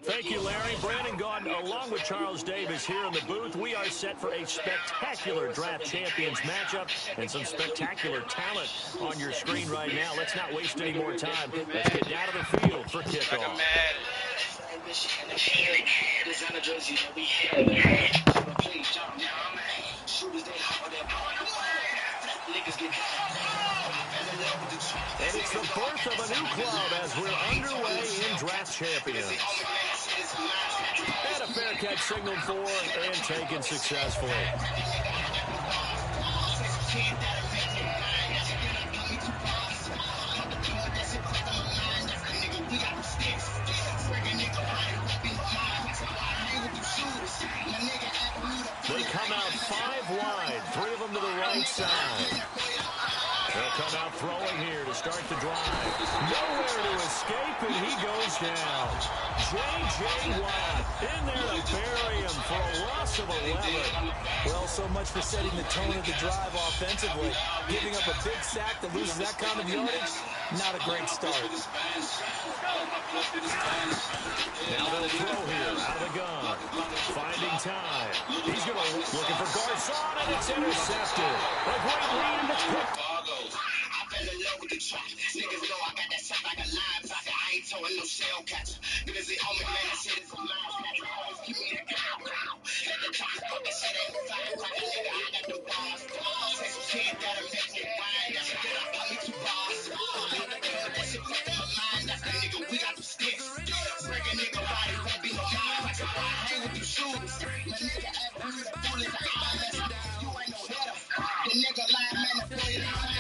Thank you, Larry. Brandon Gaudin, along with Charles Davis here in the booth. We are set for a spectacular draft champions matchup and some spectacular talent on your screen right now. Let's not waste any more time. Let's get down to the field for kickoff. And it's the birth of a new club as we're underway in draft champions. And a fair catch signaled for and taken successfully. They come out 5 wide, 3 of them to the right side. They'll come out throwing here to start the drive. Nowhere to escape, and he goes down. J.J. Watt in there to bury him for a loss of 11. Well, so much for setting the tone of the drive offensively. Giving up a big sack that loses that kind of yardage, not a great start. Now they'll throw here out of the gun. Finding time. He's looking for Garcon, and it's intercepted. A great lead, and it's picked. Niggas know I got that shot like a line pocket. I ain't towing no shell catcher. Niggas say, oh man, that shit is a line catcher. Always keep me the cow. Let the top put that shit in the fire. Nigga, I got the bars. Say some shit that'll make you wind. That shit that'll put me 2 bars. That shit put in my mind. That's the nigga, we got some sticks. Break a nigga body, won't be no line. I hang with you shooters. My nigga act rude, fool is an honest. You ain't no hitter. The nigga lying, man, the boy is a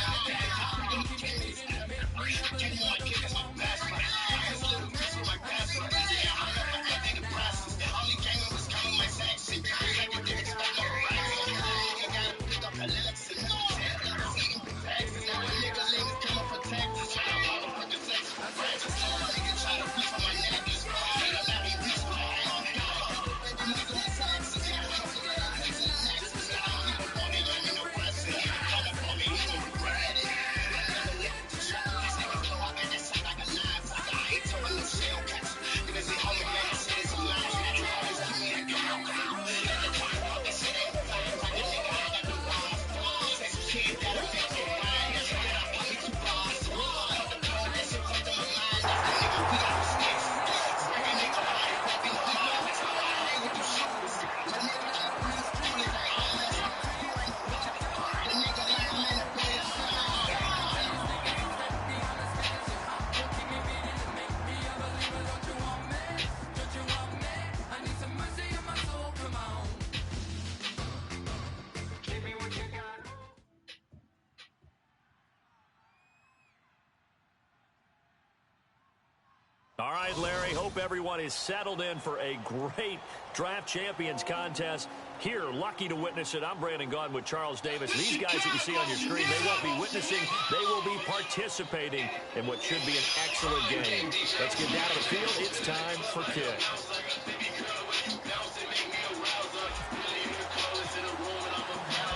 All right, Larry, hope everyone is settled in for a great draft champions contest. Here, lucky to witness it, I'm Brandon Gaudin with Charles Davis. These guys that you see on your screen, they won't be witnessing, they will be participating in what should be an excellent game. Let's get down to the field. It's time for kick.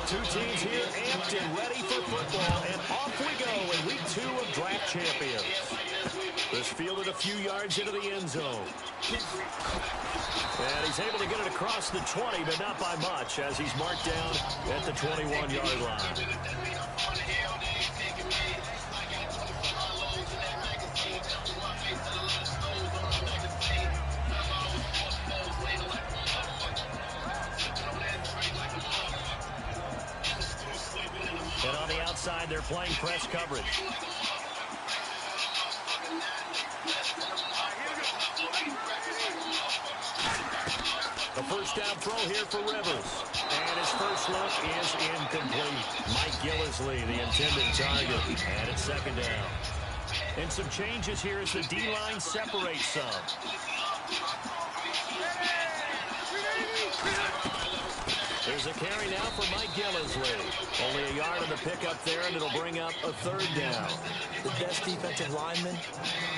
Two teams here amped and ready for football, and off we go in week 2 of draft champions. This fielded a few yards into the end zone. And he's able to get it across the 20, but not by much, as he's marked down at the 21-yard line. And on the outside, they're playing press coverage. The first down throw here for Rivers. And his first look is incomplete. Mike Gillisley, the intended target. And it's second down. And some changes here as the D-line separates some. There's a carry now for Mike Gillisley. Only a yard on the pickup there, and it'll bring up a third down. The best defensive linemen,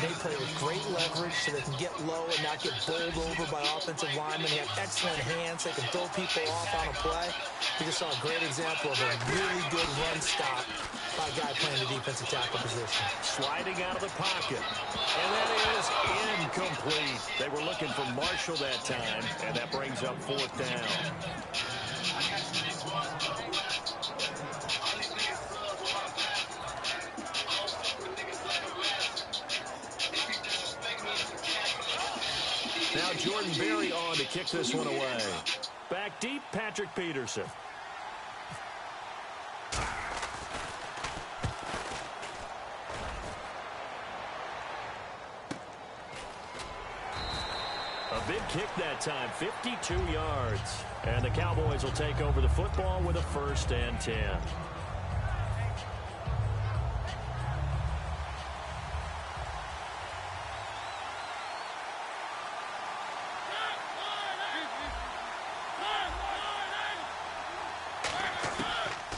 they play with great leverage so they can get low and not get bowled over by offensive linemen. They have excellent hands. They can throw people off on a play. We just saw a great example of a really good run stop by a guy playing the defensive tackle position. Sliding out of the pocket. And that is incomplete. They were looking for Marshall that time, and that brings up fourth down. Now Jordan Berry on to kick this one away. Back deep, Patrick Peterson. A big kick that time, 52 yards. And the Cowboys will take over the football with a 1st and 10.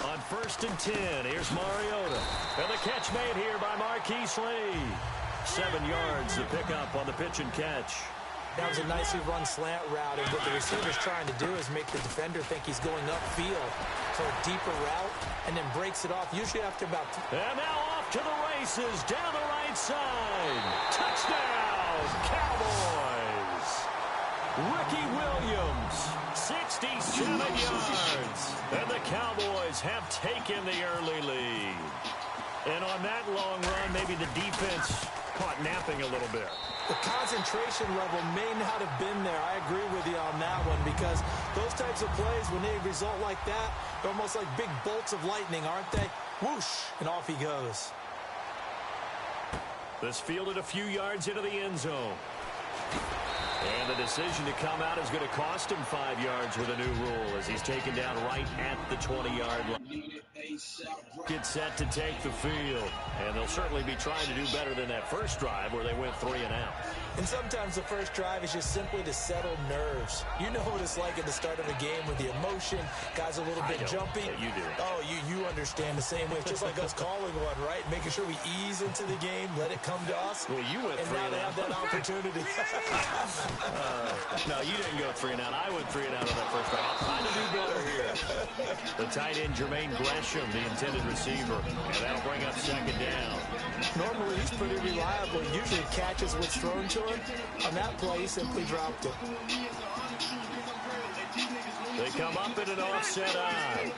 On 1st and 10, here's Mariota. And the catch made here by Marquise Lee. 7 yards to pick up on the pitch and catch. That was a nicely run slant route, and what the receiver's trying to do is make the defender think he's going upfield for a deeper route, and then breaks it off, usually after about... And now off to the races, down the right side. Touchdown, Cowboys! Ricky Williams, 67 yards. And the Cowboys have taken the early lead. And on that long run, maybe the defense caught napping a little bit. The concentration level may not have been there. I agree with you on that one, because those types of plays, when they result like that, they're almost like big bolts of lightning, aren't they? Whoosh, and off he goes. This fielded a few yards into the end zone. And the decision to come out is going to cost him 5 yards with a new rule as he's taken down right at the 20-yard line. Get set to take the field. And they'll certainly be trying to do better than that first drive where they went 3 and out. And sometimes the first drive is just simply to settle nerves. You know what it's like at the start of a game with the emotion. Guys a little bit jumpy. You do. Oh, you understand the same way. It's just like us calling one, right? Making sure we ease into the game, let it come to us. Well, you went 3 and out. And now they have that opportunity. No, you didn't go 3 and out. I went 3 and out on that first drive. I'll try to do better here. The tight end, Jermaine Gresham, the intended receiver. And that'll bring up 2nd down. Normally, he's pretty reliable. He usually catches what's thrown to him. On that play, he simply dropped it. They come up in an offset eye.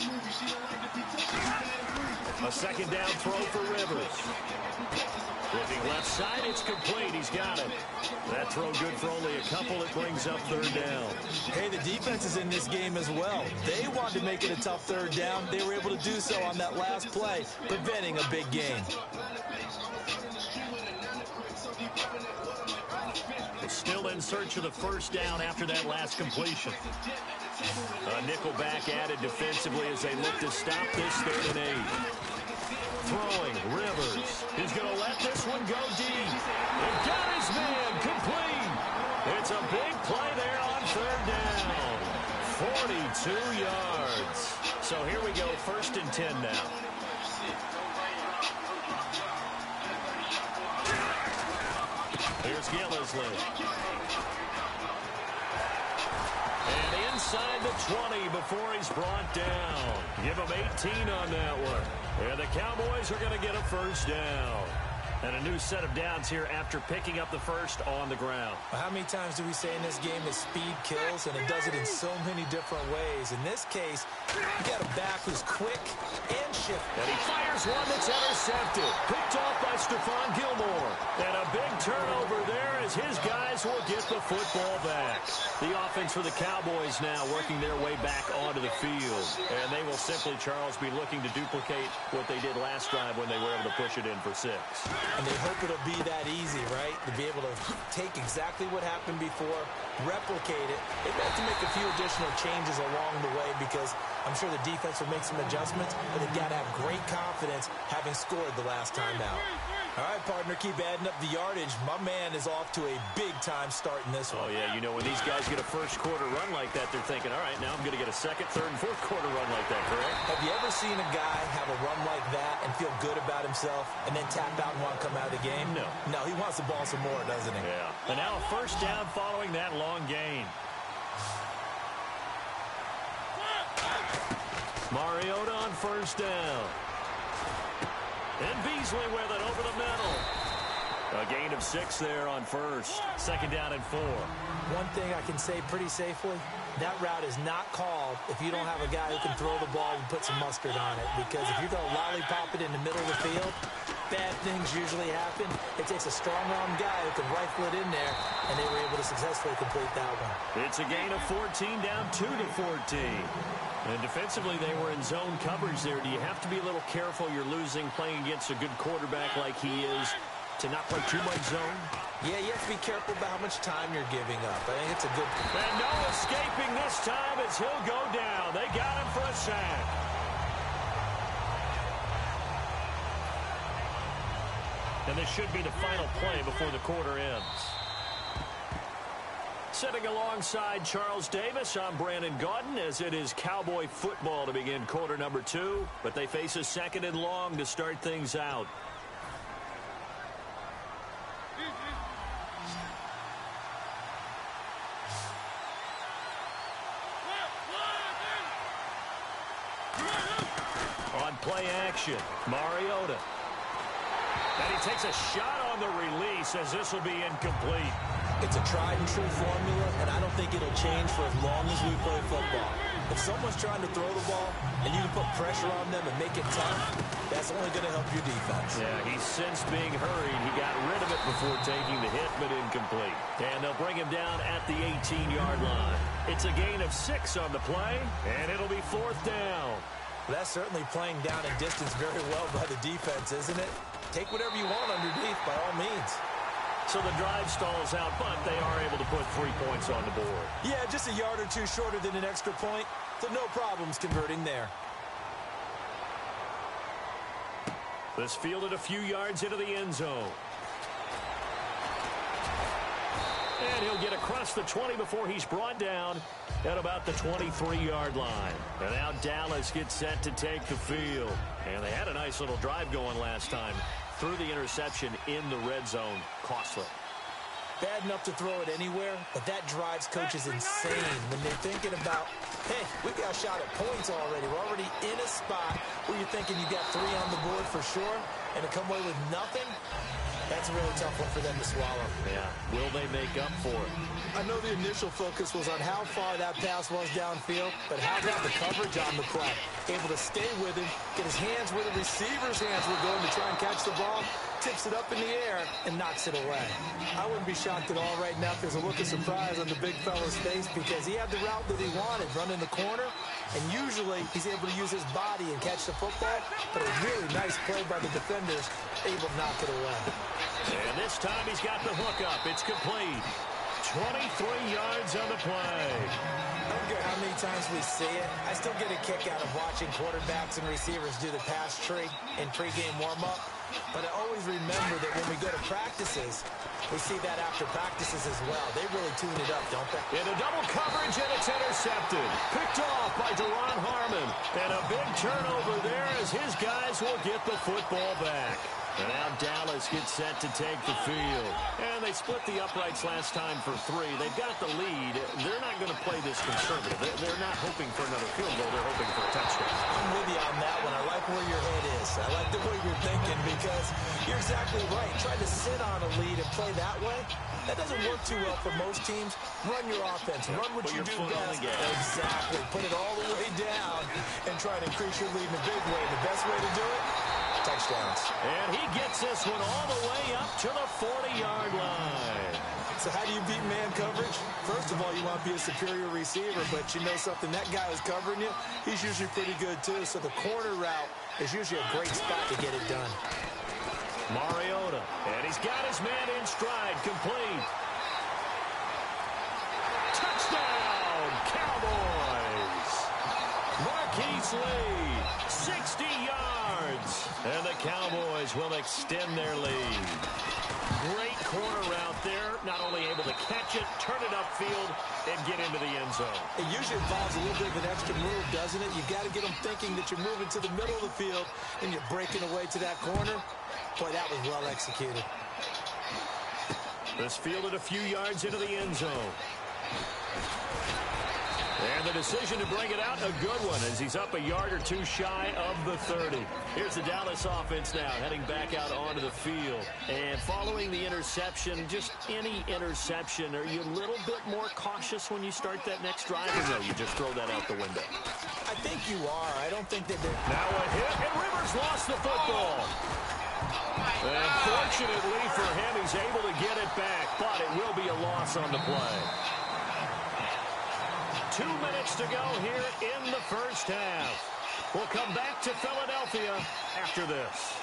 A 2nd down throw for Rivers. Looking left side, it's complete. He's got it. That throw good for only a couple. It brings up 3rd down. Hey, the defense is in this game as well. They wanted to make it a tough 3rd down. They were able to do so on that last play, preventing a big gain. Still in search of the 1st down after that last completion. Nickelback added defensively as they look to stop this 3rd and 8. Throwing, Rivers. He's going to let this one go deep. And got his man complete. It's a big play there on 3rd down. 42 yards. So here we go, 1st and 10 now. Here's Gillisley. And inside the 20 before he's brought down. Give him 18 on that one. And the Cowboys are going to get a 1st down. And a new set of downs here after picking up the 1st on the ground. How many times do we say in this game that speed kills, and it does it in so many different ways? In this case, you got a back who's quick and shifty. And he fires one that's intercepted. Picked off by Stephon Gilmore. And a big turnover there as his guys will get the football back. The offense for the Cowboys now working their way back onto the field. And they will simply, Charles, be looking to duplicate what they did last drive when they were able to push it in for 6. And they hope it'll be that easy, right? To be able to take exactly what happened before, replicate it. They may have to make a few additional changes along the way because I'm sure the defense will make some adjustments, but they've got to have great confidence having scored the last time out. All right, partner, keep adding up the yardage. My man is off to a big-time start in this one. Oh, yeah, you know, when these guys get a first-quarter run like that, they're thinking, all right, now I'm going to get a second, third, and fourth-quarter run like that, correct? Have you ever seen a guy have a run like that and feel good about himself and then tap out and want to come out of the game? No. No, he wants the ball some more, doesn't he? Yeah. And now a first down following that long gain. Mariota on first down. And Beasley with it over the middle. A gain of 6 there on first. Second down and 4. One thing I can say pretty safely, that route is not called if you don't have a guy who can throw the ball and put some mustard on it. Because if you're going to lollipop it in the middle of the field, bad things usually happen. It takes a strong-arm guy who can rifle it in there, and they were able to successfully complete that one. It's a gain of 14, down 2-14. And defensively, they were in zone coverage there. Do you have to be a little careful? You're losing playing against a good quarterback like he is to not play too much zone? Yeah, you have to be careful about how much time you're giving up. I think it's a good... And no escaping this time as he'll go down. They got him for a sack. And this should be the final play before the quarter ends. Sitting alongside Charles Davis, I'm Brandon Gaudin, as it is Cowboy football to begin quarter number 2. But they face a second and long to start things out. On play action, Mariota. And he takes a shot on the release as this will be incomplete. It's a tried-and-true formula, and I don't think it'll change for as long as we play football. If someone's trying to throw the ball and you can put pressure on them and make it tough, that's only going to help your defense. Yeah, he's since being hurried. He got rid of it before taking the hit, but incomplete. And they'll bring him down at the 18-yard line. It's a gain of 6 on the play, and it'll be 4th down. Well, that's certainly playing down and distance very well by the defense, isn't it? Take whatever you want underneath, by all means. So the drive stalls out, but they are able to put 3 points on the board. Yeah, just a yard or two shorter than an extra point, so no problems converting there. This fielded a few yards into the end zone. And he'll get across the 20 before he's brought down at about the 23-yard line. And now Dallas gets set to take the field. And they had a nice little drive going last time. Threw the interception in the red zone. Costly. Bad enough to throw it anywhere, but that drives coaches insane when they're thinking about, hey, we got a shot at points already. We're already in a spot where you're thinking you got 3 on the board for sure, and to come away with nothing, that's a really tough one for them to swallow. Yeah. Will they make up for it? I know the initial focus was on how far that pass was downfield, but how about the coverage on the play? Able to stay with him, get his hands where the receiver's hands were going to try and catch the ball, tips it up in the air, and knocks it away. I wouldn't be shocked at all right now if there's a look of surprise on the big fella's face because he had the route that he wanted, running the corner, and usually he's able to use his body and catch the football, but a really nice play by the defenders, able to knock it away. And this time he's got the hook up. It's complete. 23 yards on the play. I don't care how many times we see it. I still get a kick out of watching quarterbacks and receivers do the pass tree in pregame warm-up. But I always remember that when we go to practices, we see that after practices as well. They really tune it up, don't they? In a double coverage, and it's intercepted. Picked off by Deron Harmon. And a big turnover there as his guys will get the football back. And now Dallas gets set to take the field. And they split the uprights last time for 3. They've got the lead. They're not going to play this conservative. They're not hoping for another field goal. They're hoping for a touchdown. I'm with you on that one. I like where your head is. I like the way you're thinking because you're exactly right. Trying to sit on a lead and play that way, that doesn't work too well for most teams. Run your offense. Run what you do best. Exactly. Put it all the way down and try to increase your lead in a big way. The best way to do it, touchdowns. And he gets this one all the way up to the 40-yard line. So how do you beat man coverage? First of all, you want to be a superior receiver, but you know something, that guy who's covering you, he's usually pretty good too. So the corner route is usually a great spot to get it done. Mariota, and he's got his man in stride, complete. Touchdown, Cowboys! Marquise Lee, 60 yards. And the Cowboys will extend their lead. Great corner route there. Not only able to catch it, turn it upfield, and get into the end zone. It usually involves a little bit of an extra move, doesn't it? You got to get them thinking that you're moving to the middle of the field and you're breaking away to that corner. Boy, that was well executed. This fielded a few yards into the end zone. And the decision to bring it out, a good one, as he's up a yard or two shy of the 30. Here's the Dallas offense now, heading back out onto the field. And following the interception, just any interception, are you a little bit more cautious when you start that next drive? Or no, you just throw that out the window? I think you are. I don't think that they're... Now a hit, and Rivers lost the football. And fortunately for him, he's able to get it back, but it will be a loss on the play. 2 minutes to go here in the first half. We'll come back to Philadelphia after this.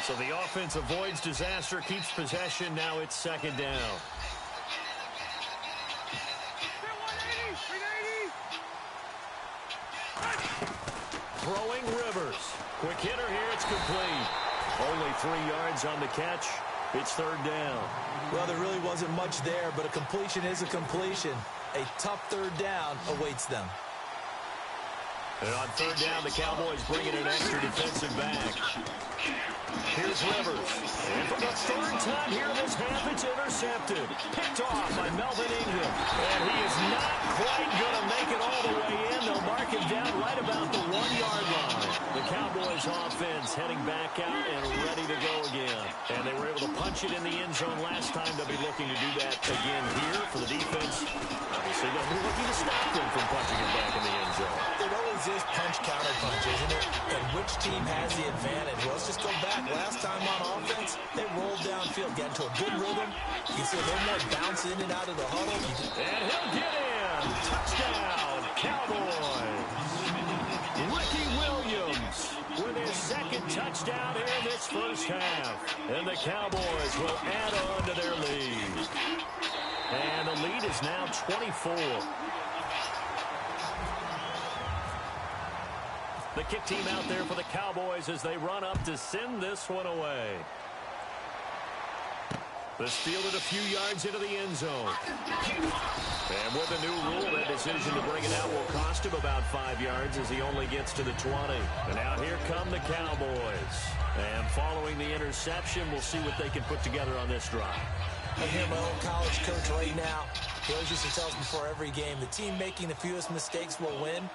So the offense avoids disaster, keeps possession. Now it's second down. Throwing Rivers. Quick hitter here. It's complete. Only 3 yards on the catch. It's third down. Well, there really wasn't much there, but a completion is a completion. A tough third down awaits them. And on third down, the Cowboys bring in an extra defensive back. Here's Rivers. And for the third time here this half, it's intercepted. Picked off by Melvin Ingram. And he is not quite going to make it all the way in. They'll mark him down right about the 1-yard line. The Cowboys offense heading back out and ready to go again. And they were able to punch it in the end zone last time. They'll be looking to do that again here for the defense. Obviously, they'll be looking to stop them from punching it back in the end zone. It always is punch-counter-punch, isn't it? And which team has the advantage? Well, let's just go back. Last time on offense, they rolled downfield, got into a good rhythm. You see a little more bounce in and out of the huddle. And he'll get in. Touchdown, Cowboys. Ricky Williams with his second touchdown here in this first half. And the Cowboys will add on to their lead. And the lead is now 24. The kick team out there for the Cowboys as they run up to send this one away. This fielded a few yards into the end zone. And with the new rule, that decision to bring it out will cost him about 5 yards as he only gets to the 20. And now here come the Cowboys. And following the interception, we'll see what they can put together on this drive. I hear my old college coach right now. He always used to tell us before every game, the team making the fewest mistakes will win.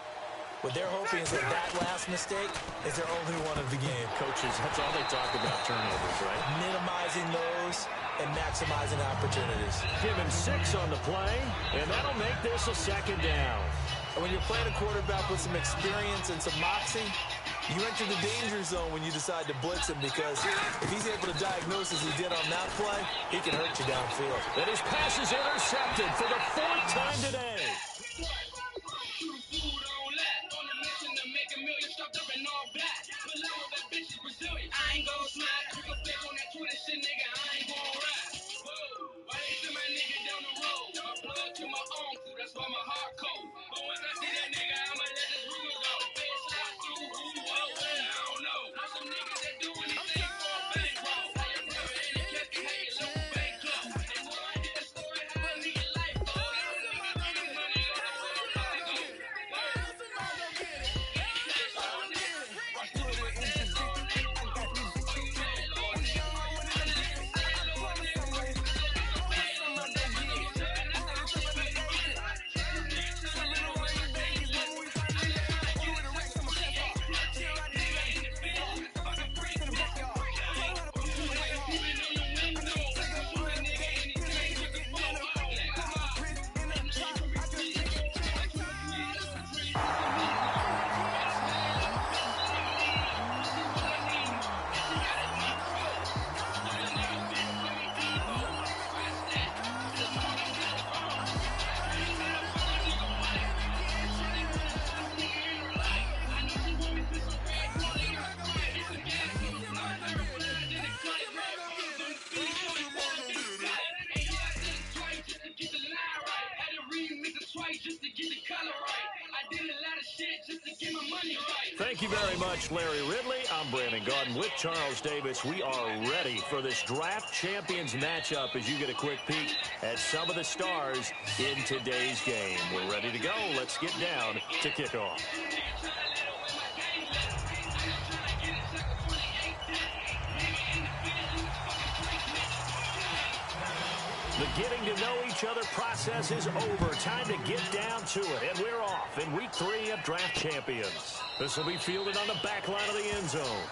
What they're hoping is that last mistake is their only one of the game. Coaches, that's all they talk about, turnovers, right? Minimizing those and maximizing opportunities. Give him 6 on the play, and that'll make this a second down. And when you're playing a quarterback with some experience and some moxie, you enter the danger zone when you decide to blitz him, because if he's able to diagnose as he did on that play, he can hurt you downfield. And his pass is intercepted for the 4th time today. I ain't gon' slide. You can flex on that Twitter shit, nigga. I ain't gon' ride. Whoa, why they send my nigga down the road? My blood to my own crew, that's why my heart cold. But once I see that nigga, I'ma let this rumor go. Bitch, slide through, who, what, when, I don't know. Know some niggas that do anything for a bankroll. How your brother in the casket, how your local bank close. And boy, I did a story how a nigga life goes. Niggas getting money Thank you very much, Larry Ridley. I'm Brandon Gaudin with Charles Davis. We are ready for this draft champions matchup as you get a quick peek at some of the stars in today's game. We're ready to go. Let's get down to kickoff. The getting to know each other process is over. Time to get down to it. And we're off in week 3 of Draft Champions. This will be fielded on the back line of the end zone.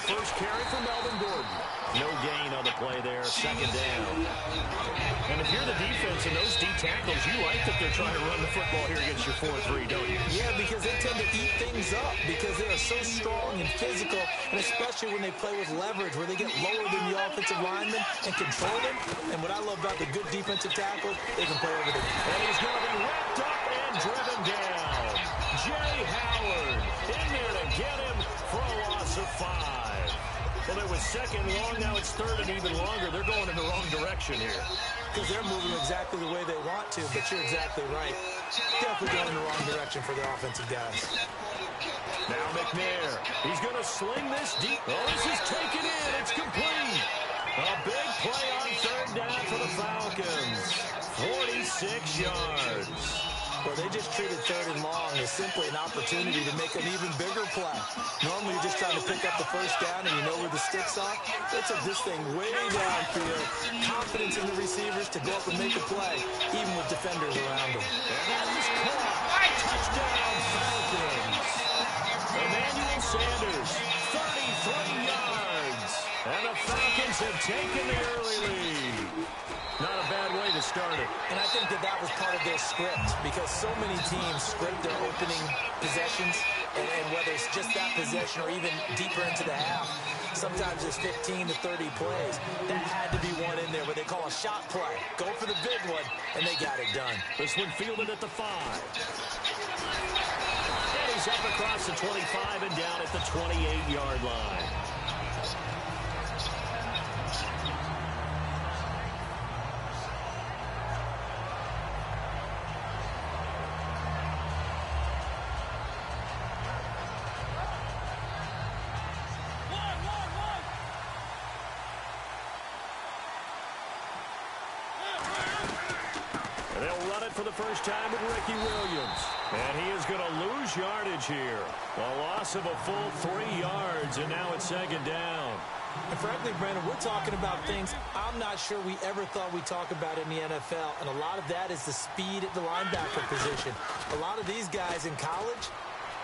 First carry for Melvin Gordon. No gain on the play there. Second down. And if you're the defense and those D tackles, you like that they're trying to run the football here against your 4-3, don't you? Yeah, because they tend to eat things up because they are so strong and physical, and especially when they play with leverage where they get lower than the offensive lineman and control them. And what I love about the good defensive tackles, they can play over the... And he's going to be wrapped up and driven down. Jay Howard in there to get him for a loss of 5. Well, it was second long. Now it's third and even longer. They're going in the wrong direction here. Because they're moving exactly the way they want to, but you're exactly right. Definitely going in the wrong direction for the offensive guys. Now McNair. He's going to sling this deep. Oh, this is taken in. It's complete. A big play on third down for the Falcons. 46 yards. Well, they just treated third and long as simply an opportunity to make an even bigger play. Normally, you're just trying to pick up the first down and you know where the sticks are. They took this thing way downfield. Confidence in the receivers to go up and make a play, even with defenders around them. And that is caught. Touchdown, Falcons. Emmanuel Sanders, 33 yards. And the Falcons have taken the early lead. Not a bad way to start it. And I think that was part of their script because so many teams script their opening possessions, and whether it's just that possession or even deeper into the half, sometimes there's 15 to 30 plays. That had to be one in there where they call a shot play. Go for the big one, and they got it done. This one fielded at the 5. And he's up across the 25 and down at the 28-yard line. For the first time with Ricky Williams. And he is going to lose yardage here. A loss of a full 3 yards, and now it's second down. And frankly, Brandon, we're talking about things I'm not sure we ever thought we'd talk about in the NFL. And a lot of that is the speed at the linebacker position. A lot of these guys in college,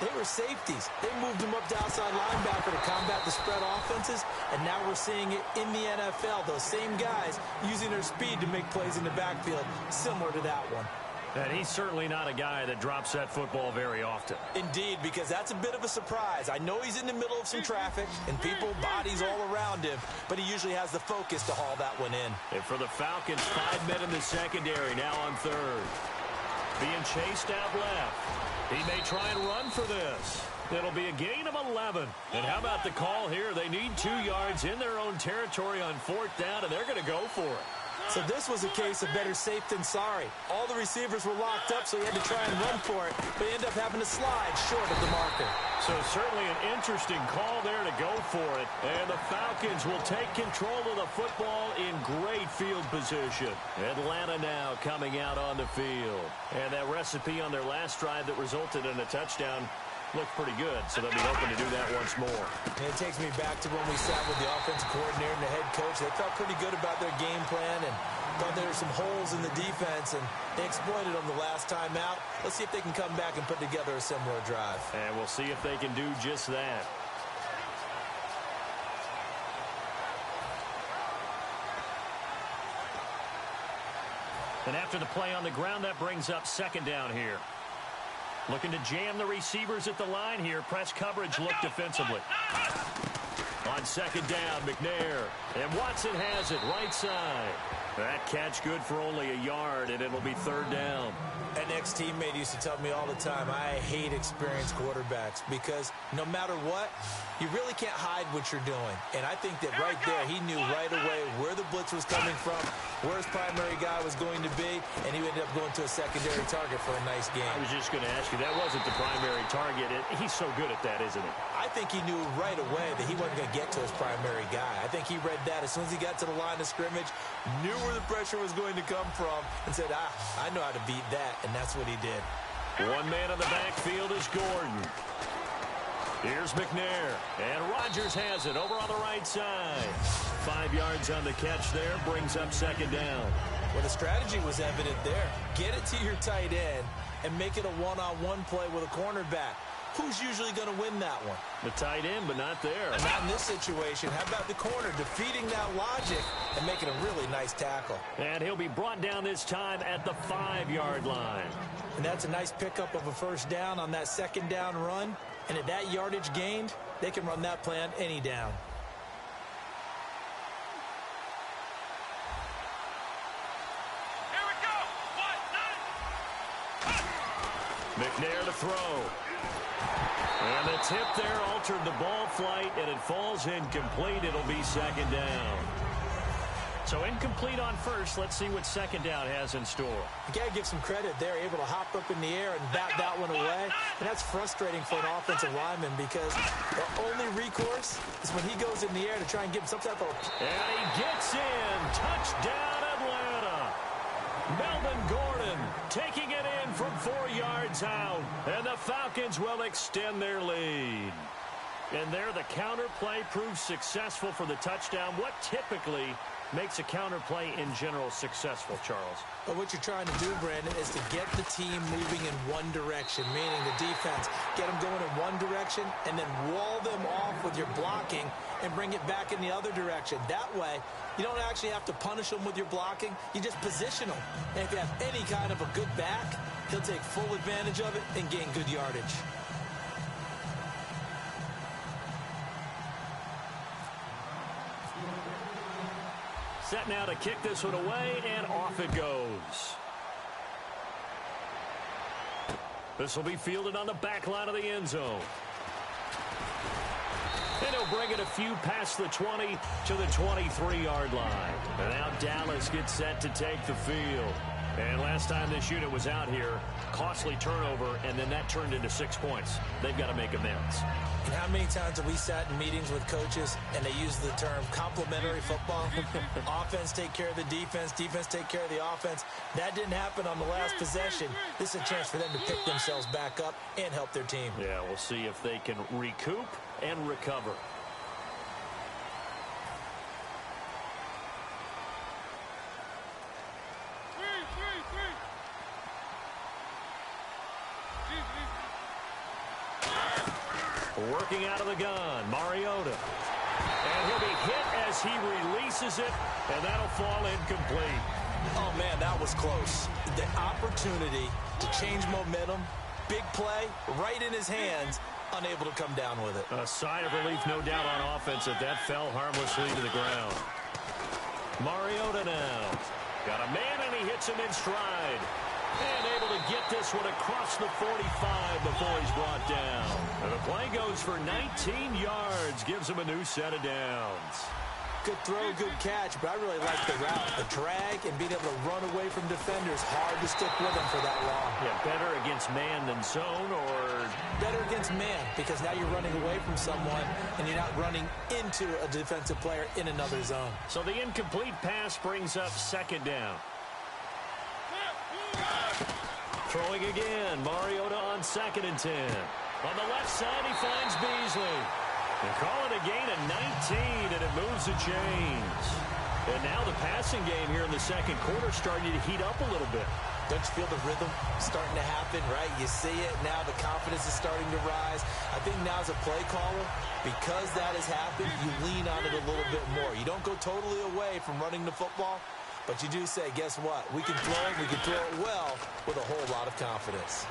they were safeties. They moved them up to outside linebacker to combat the spread offenses, and now we're seeing it in the NFL. Those same guys using their speed to make plays in the backfield, similar to that one. And he's certainly not a guy that drops that football very often. Indeed, because that's a bit of a surprise. I know he's in the middle of some traffic and people, bodies all around him, but he usually has the focus to haul that one in. And for the Falcons, 5 men in the secondary, now on third. Being chased out left. He may try and run for this. It'll be a gain of 11. And how about the call here? They need 2 yards in their own territory on 4th down, and they're going to go for it. So this was a case of better safe than sorry. All the receivers were locked up, so he had to try and run for it, but he ended up having to slide short of the marker. So certainly an interesting call there to go for it. And the Falcons will take control of the football in great field position. Atlanta now coming out on the field. And that recipe on their last drive that resulted in a touchdown looked pretty good, so they'll be hoping to do that once more. And it takes me back to when we sat with the offensive coordinator and the head coach. They felt pretty good about their game plan and thought there were some holes in the defense, and they exploited them the last time out. Let's see if they can come back and put together a similar drive. And we'll see if they can do just that. And after After the play on the ground, that brings up second down here. Looking to jam the receivers at the line here. Press coverage look defensively. On second down, McNair. And Watson has it right side. That catch good for only a yard, and it'll be third down. An ex-teammate used to tell me all the time, I hate experienced quarterbacks because no matter what, you really can't hide what you're doing. And I think that right there, he knew right away where the blitz was coming from, where his primary guy was going to be, and he ended up going to a secondary target for a nice game. I was just going to ask you, that wasn't the primary target. He's so good at that, isn't he? I think he knew right away that he wasn't going to get to his primary guy. I think he read that as soon as he got to the line of scrimmage, knew where the pressure was going to come from, and said, I know how to beat that, and that's what he did. One man in the backfield is Gordon. Here's McNair, and Rodgers has it over on the right side. 5 yards on the catch there, brings up second down. Well, the strategy was evident there. Get it to your tight end and make it a one-on-one play with a cornerback. Who's usually going to win that one? The tight end, but not there. And not in this situation. How about the corner defeating that logic and making a really nice tackle? And he'll be brought down this time at the 5-yard line. And that's a nice pickup of a first down on that second down run. And at that yardage gained, they can run that play on any down. Here we go. 1, 9. McNair to throw. And the tip there altered the ball flight, and it falls incomplete. It'll be second down. So incomplete on first. Let's see what second down has in store. You got to give some credit. They're able to hop up in the air and bat that one away. And that's frustrating for an offensive lineman because the only recourse is when he goes in the air to try and get some type of... And he gets in. Touchdown, Atlanta. Melvin Gordon taking it in from 4 yards out. And the Falcons will extend their lead. And there the counter play proves successful for the touchdown. What typically makes a counter play in general successful, Charles? But what you're trying to do, Brandon, is to get the team moving in one direction, meaning the defense, get them going in one direction and then wall them off with your blocking and bring it back in the other direction. That way, you don't actually have to punish them with your blocking. You just position them. And if you have any kind of a good back, he'll take full advantage of it and gain good yardage. Set now to kick this one away, and off it goes. This will be fielded on the back line of the end zone. And he'll bring it a few past the 20 to the 23-yard line. And now Dallas gets set to take the field. And last time this unit was out here, costly turnover, and then that turned into 6 points. They've got to make amends. And how many times have we sat in meetings with coaches and they use the term complementary football? Offense take care of the defense, defense take care of the offense. That didn't happen on the last possession. This is a chance for them to pick themselves back up and help their team. Yeah, we'll see if they can recoup and recover. Working out of the gun, Mariota. And he'll be hit as he releases it, and that'll fall incomplete. Oh, man, that was close. The opportunity to change momentum, big play, right in his hands, unable to come down with it. A sigh of relief, no doubt, on offense that fell harmlessly to the ground. Mariota now. Got a man, and he hits him in stride. And able to get this one across the 45 before he's brought down. And the play goes for 19 yards, gives him a new set of downs. Good throw, good catch, but I really like the route, the drag, and being able to run away from defenders. Hard to stick with him for that long. Yeah, better against man than zone, or... Better against man, because now you're running away from someone, and you're not running into a defensive player in another zone. So the incomplete pass brings up second down. Throwing again, Mariota on 2nd and 10. On the left side, he finds Beasley. And call it a gain of 19, and it moves the chains. And now the passing game here in the second quarter starting to heat up a little bit. Don't you feel the rhythm starting to happen, right? You see it, now the confidence is starting to rise. I think now as a play caller, because that has happened, you lean on it a little bit more. You don't go totally away from running the football, But you do say, guess what? We can throw it, we can throw it well with a whole lot of confidence.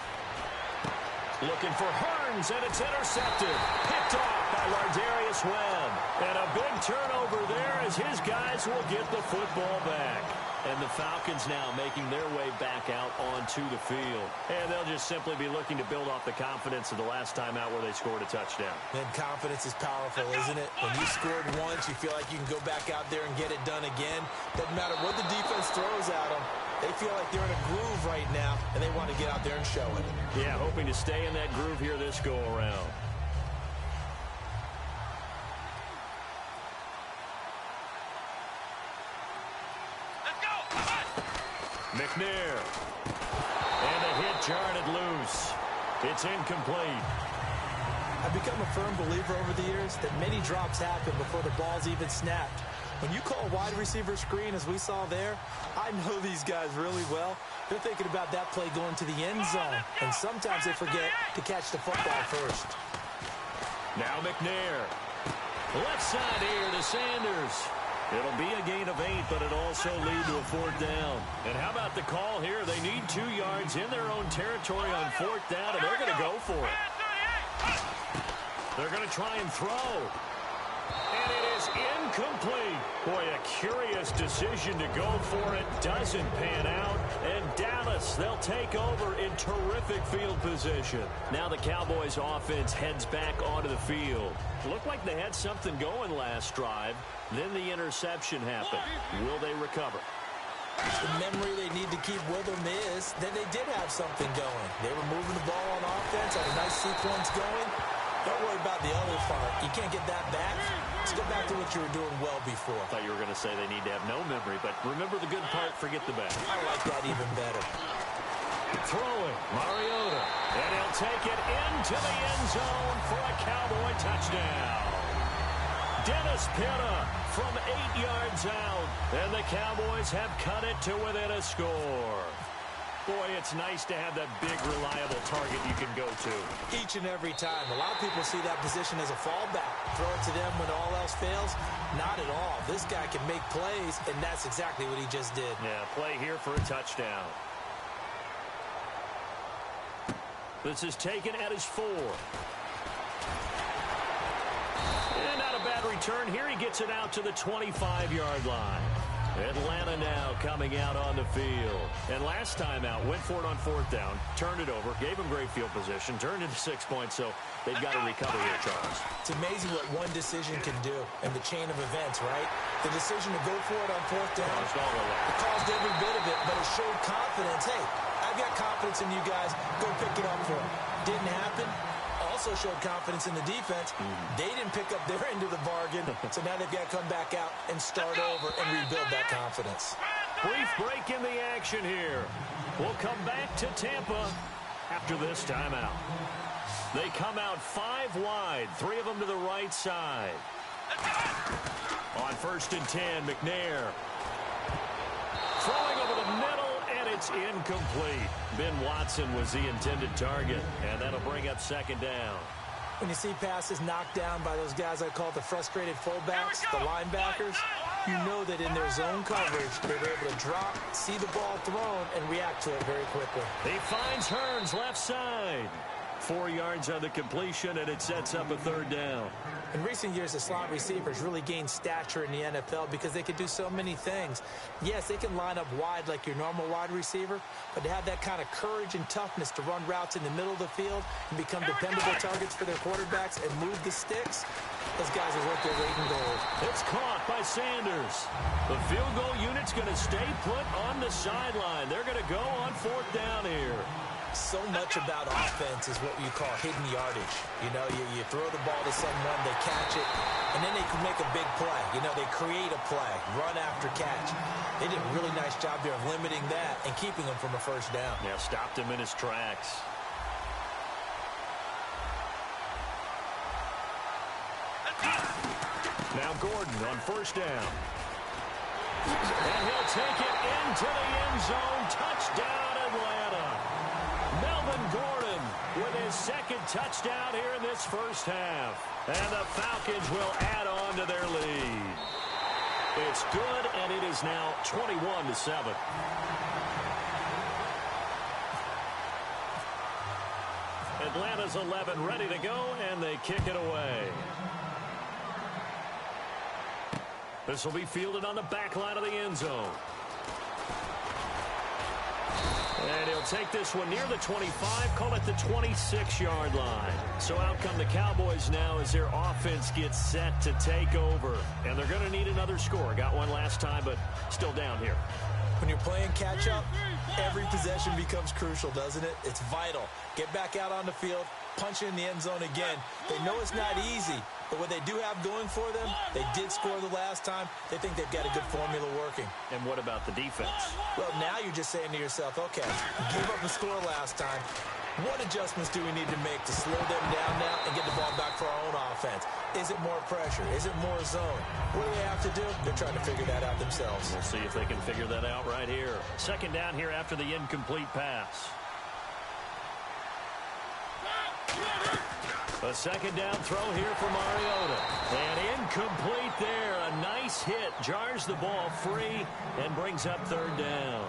Looking for Hearns, and it's intercepted. Picked off by Lardarius Webb. And a big turnover there as his guys will get the football back. And the Falcons now making their way back out onto the field. And they'll just simply be looking to build off the confidence of the last time out where they scored a touchdown. And confidence is powerful, isn't it? When you scored once, you feel like you can go back out there and get it done again. Doesn't matter what the defense throws at them. They feel like they're in a groove right now, and they want to get out there and show it. Yeah, hoping to stay in that groove here this go-around. McNair. And a hit jarred loose. It's incomplete. I've become a firm believer over the years that many drops happen before the ball's even snapped. When you call a wide receiver screen, as we saw there, I know these guys really well. They're thinking about that play going to the end zone, and sometimes they forget to catch the football first. Now McNair. Left side here to Sanders. It'll be a gain of 8, but it'll also lead to a 4th down. And how about the call here? They need 2 yards in their own territory on 4th down, and they're going to go for it. They're going to try and throw. And it is incomplete. Boy, a curious decision to go for it. Doesn't pan out. And Dallas, they'll take over in terrific field position. Now the Cowboys offense heads back onto the field. Looked like they had something going last drive. Then the interception happened. Will they recover? The memory they need to keep with them is that they did have something going. They were moving the ball on offense, had a nice sequence going. Don't worry about the other part. You can't get that back. Let's go back to what you were doing well before. I thought you were going to say they need to have no memory, but remember the good part, forget the bad. I like that even better. Throwing, Mariota, and he'll take it into the end zone for a Cowboy touchdown. Dennis Pitta from 8 yards out, and the Cowboys have cut it to within a score. Boy, it's nice to have that big, reliable target you can go to. Each and every time. A lot of people see that position as a fallback. Throw it to them when all else fails. Not at all. This guy can make plays, and that's exactly what he just did. Yeah, play here for a touchdown. This is taken at his 4. And not a bad return here. He gets it out to the 25-yard line. Atlanta now coming out on the field. And last time out, went for it on 4th down, turned it over, gave him great field position, turned into 6 points, so they've got to recover here, Charles. It's amazing what one decision can do in the chain of events, right? The decision to go for it on 4th down, it caused every bit of it, but it showed confidence. Hey, I've got confidence in you guys. Go pick it up for them. Didn't happen. Also showed confidence in the defense. They didn't pick up their end of the bargain, so now they've got to come back out and start over and rebuild that confidence. Brief break in the action here. We'll come back to Tampa after this timeout. They come out 5 wide, 3 of them to the right side. On 1st and 10, McNair. Throwing over the middle. It's incomplete. Ben Watson was the intended target, and that'll bring up 2nd down. When you see passes knocked down by those guys I call the frustrated fullbacks, the linebackers, you know that in their zone coverage, they're able to drop, see the ball thrown, and react to it very quickly. He finds Hearns left side. 4 yards on the completion, and it sets up a 3rd down. In recent years, the slot receivers really gained stature in the NFL because they can do so many things. Yes, they can line up wide like your normal wide receiver, but to have that kind of courage and toughness to run routes in the middle of the field and become dependable targets for their quarterbacks and move the sticks, those guys are worth their weight in gold. It's caught by Sanders. The field goal unit's going to stay put on the sideline. They're going to go on 4th down here. So much about offense is what you call hidden yardage. You know, you throw the ball to someone, they catch it, and then they can make a big play. You know, they create a play, run after catch. They did a really nice job there of limiting that and keeping him from a 1st down. Yeah, stopped him in his tracks. Now Gordon on 1st down. And he'll take it into the end zone. Touchdown, Atlanta. Melvin Gordon with his 2nd touchdown here in this 1st half. And the Falcons will add on to their lead. It's good, and it is now 21-7. Atlanta's 11 ready to go, and they kick it away. This will be fielded on the back line of the end zone. And he'll take this one near the 25, call it the 26-yard line. So out come the Cowboys now as their offense gets set to take over. And they're going to need another score. Got one last time, but still down here. When you're playing catch-up, every possession becomes crucial, doesn't it? It's vital. Get back out on the field, punch it in the end zone again. They know it's not easy, but what they do have going for them, they did score the last time. They think they've got a good formula working. And what about the defense? Well, now you're just saying to yourself, okay, gave up a score last time. What adjustments do we need to make to slow them down now and get the ball back for our own offense? Is it more pressure? Is it more zone? What do they have to do? They're trying to figure that out themselves. We'll see if they can figure that out right here. Second down here after the incomplete pass. A second down throw here for Mariota. And incomplete there. A nice hit. Jars the ball free and brings up third down.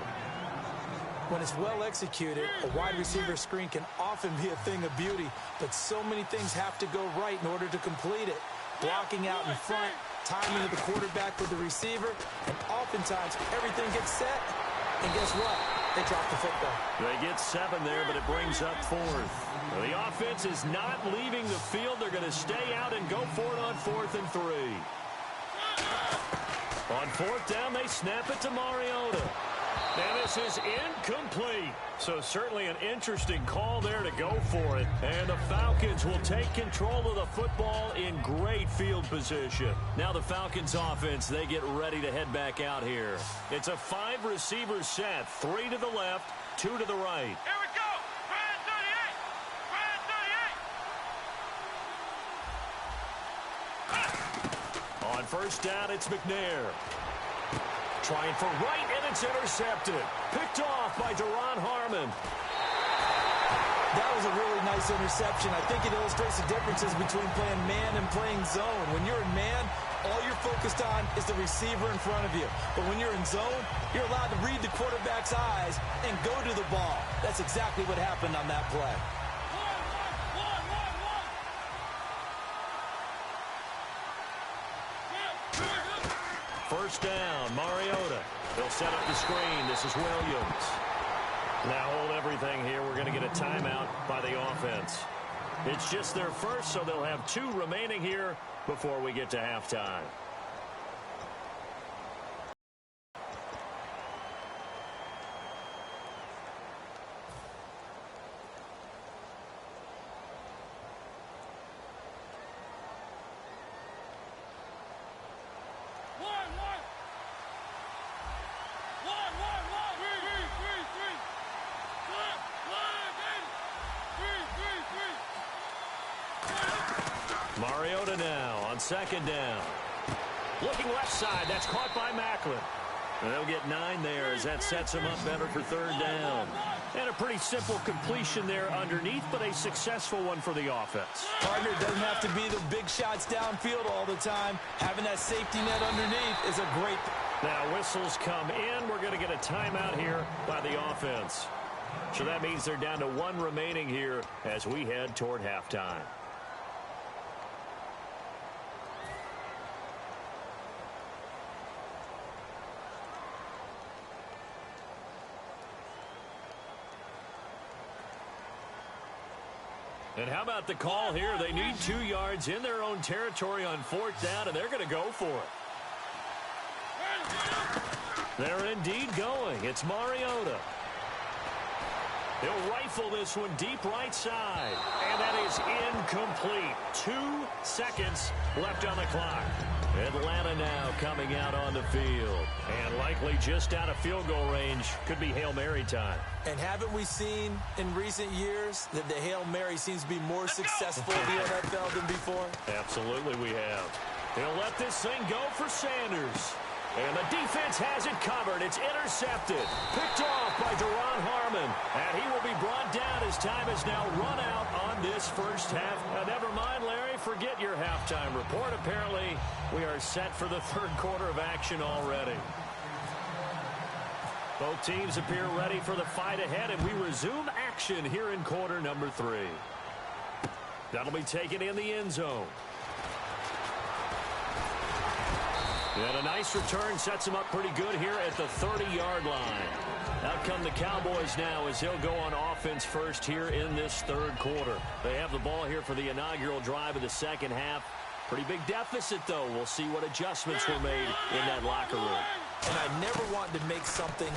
When it's well executed, a wide receiver screen can often be a thing of beauty, but so many things have to go right in order to complete it. Blocking out in front, timing of the quarterback with the receiver, and oftentimes everything gets set, and guess what? They drop the football. They get 7 there, but it brings up fourth. Well, the offense is not leaving the field. They're going to stay out and go for it on 4th and 3. On 4th down, they snap it to Mariota. And this is incomplete. So certainly an interesting call there to go for it. And the Falcons will take control of the football in great field position. Now the Falcons offense, they get ready to head back out here. It's a 5-receiver set. 3 to the left, 2 to the right. Here we go. Brand 38. On first down, it's McNair. Trying for right, and it's intercepted. Picked off by Duron Harmon. That was a really nice interception. I think it illustrates the differences between playing man and playing zone. When you're in man, all you're focused on is the receiver in front of you. But when you're in zone, you're allowed to read the quarterback's eyes and go to the ball. That's exactly what happened on that play. First down, Mariota. They'll set up the screen. This is Williams. Now hold everything here. We're going to get a timeout by the offense. It's just their first, so they'll have 2 remaining here before we get to halftime. Mariota now on second down. Looking left side. That's caught by Macklin. And they'll get 9 there as that sets them up better for third down. And a pretty simple completion there underneath, but a successful one for the offense. Partner, doesn't have to be the big shots downfield all the time. Having that safety net underneath is a great... Now whistles come in. We're going to get a timeout here by the offense. So that means they're down to 1 remaining here as we head toward halftime. And how about the call here? They need 2 yards in their own territory on 4th down, and they're going to go for it. They're indeed going. It's Mariota. He'll rifle this one deep right side. And that is incomplete. 2 seconds left on the clock. Atlanta now coming out on the field. And likely just out of field goal range. Could be Hail Mary time. And haven't we seen in recent years that the Hail Mary seems to be more successful in the NFL than before? Absolutely we have. He'll let this thing go for Sanders. And the defense has it covered. It's intercepted. Picked off by Duron Harmon. And he will be brought down as time has now run out on this first half. Never mind, Larry, forget your halftime report. Apparently, we are set for the third quarter of action already. Both teams appear ready for the fight ahead, and we resume action here in quarter number 3. That'll be taken in the end zone. And a nice return sets him up pretty good here at the 30-yard line. Out come the Cowboys now as he'll go on offense first here in this third quarter. They have the ball here for the inaugural drive of the second half. Pretty big deficit, though. We'll see what adjustments were made in that locker room. And I never wanted to make something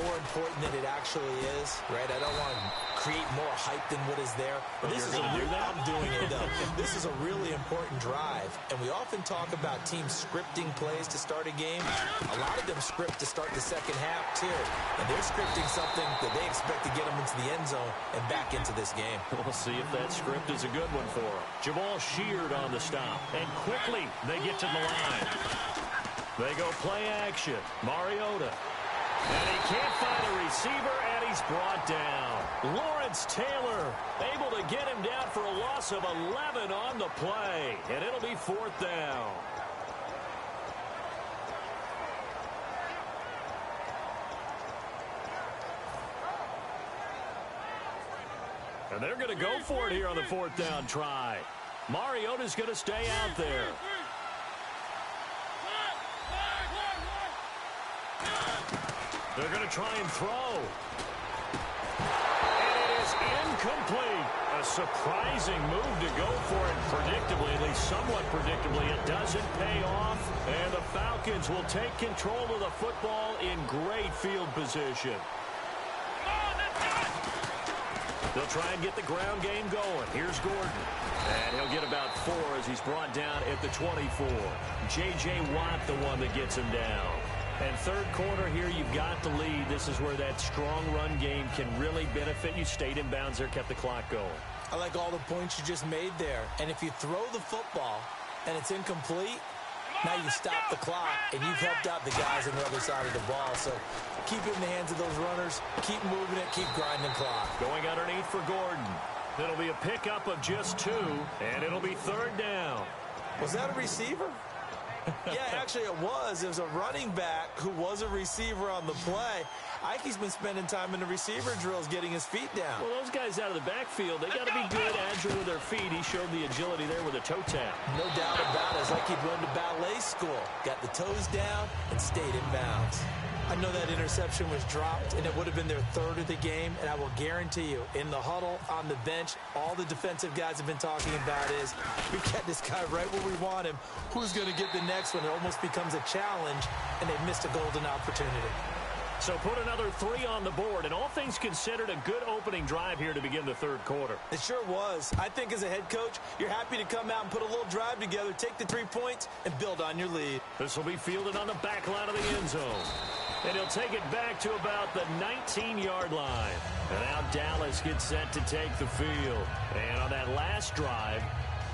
more important than it actually is, right? I don't want to create more hype than what is there. But this is I'm doing it, though. This is a really important drive. And we often talk about teams scripting plays to start a game. A lot of them script to start the second half, too. And they're scripting something that they expect to get them into the end zone and back into this game. We'll see if that script is a good one for them. Jamal Sheard on the stop. And quickly, they get to the line. They go play action. Mariota. And he can't find a receiver, and he's brought down. Lawrence Taylor able to get him down for a loss of 11 on the play. And it'll be 4th down. And they're going to go for it here on the 4th down try. Mariota's going to stay out there. They're going to try and throw. And it is incomplete. A surprising move to go for it predictably, at least somewhat predictably. It doesn't pay off, and the Falcons will take control of the football in great field position. They'll try and get the ground game going. Here's Gordon. And he'll get about 4 as he's brought down at the 24. J.J. Watt, the one that gets him down. And third quarter here, you've got the lead. This is where that strong run game can really benefit you. Stayed in bounds there, kept the clock going. I like all the points you just made there. And if you throw the football and it's incomplete, now you stop the clock, and you've helped out the guys on the other side of the ball. So keep it in the hands of those runners. Keep moving it. Keep grinding clock. Going underneath for Gordon. It'll be a pickup of just 2, and it'll be 3rd down. Was that a receiver? Yeah, actually it was. It was a running back who was a receiver on the play. Ike's been spending time in the receiver drills getting his feet down. Well, those guys out of the backfield, they got to be good, agile with their feet. He showed the agility there with a toe tap. No doubt about it. It's like he'd run to ballet school. Got the toes down and stayed in bounds. I know that interception was dropped, and it would have been their 3rd of the game, and I will guarantee you, in the huddle, on the bench, all the defensive guys have been talking about is, we got this guy right where we want him. Who's going to get the next one? It almost becomes a challenge, and they've missed a golden opportunity. So put another 3 on the board, and all things considered, a good opening drive here to begin the third quarter. It sure was. I think as a head coach, you're happy to come out and put a little drive together, take the 3 points, and build on your lead. This will be fielded on the back line of the end zone. And he'll take it back to about the 19-yard line. And now Dallas gets set to take the field. And on that last drive,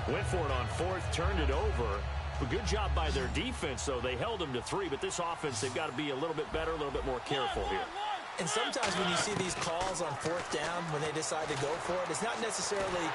went for it on 4th, turned it over. A good job by their defense, though. They held them to 3, but this offense, they've got to be a little bit better, a little bit more careful here. And sometimes when you see these calls on 4th down, when they decide to go for it, it's not necessarily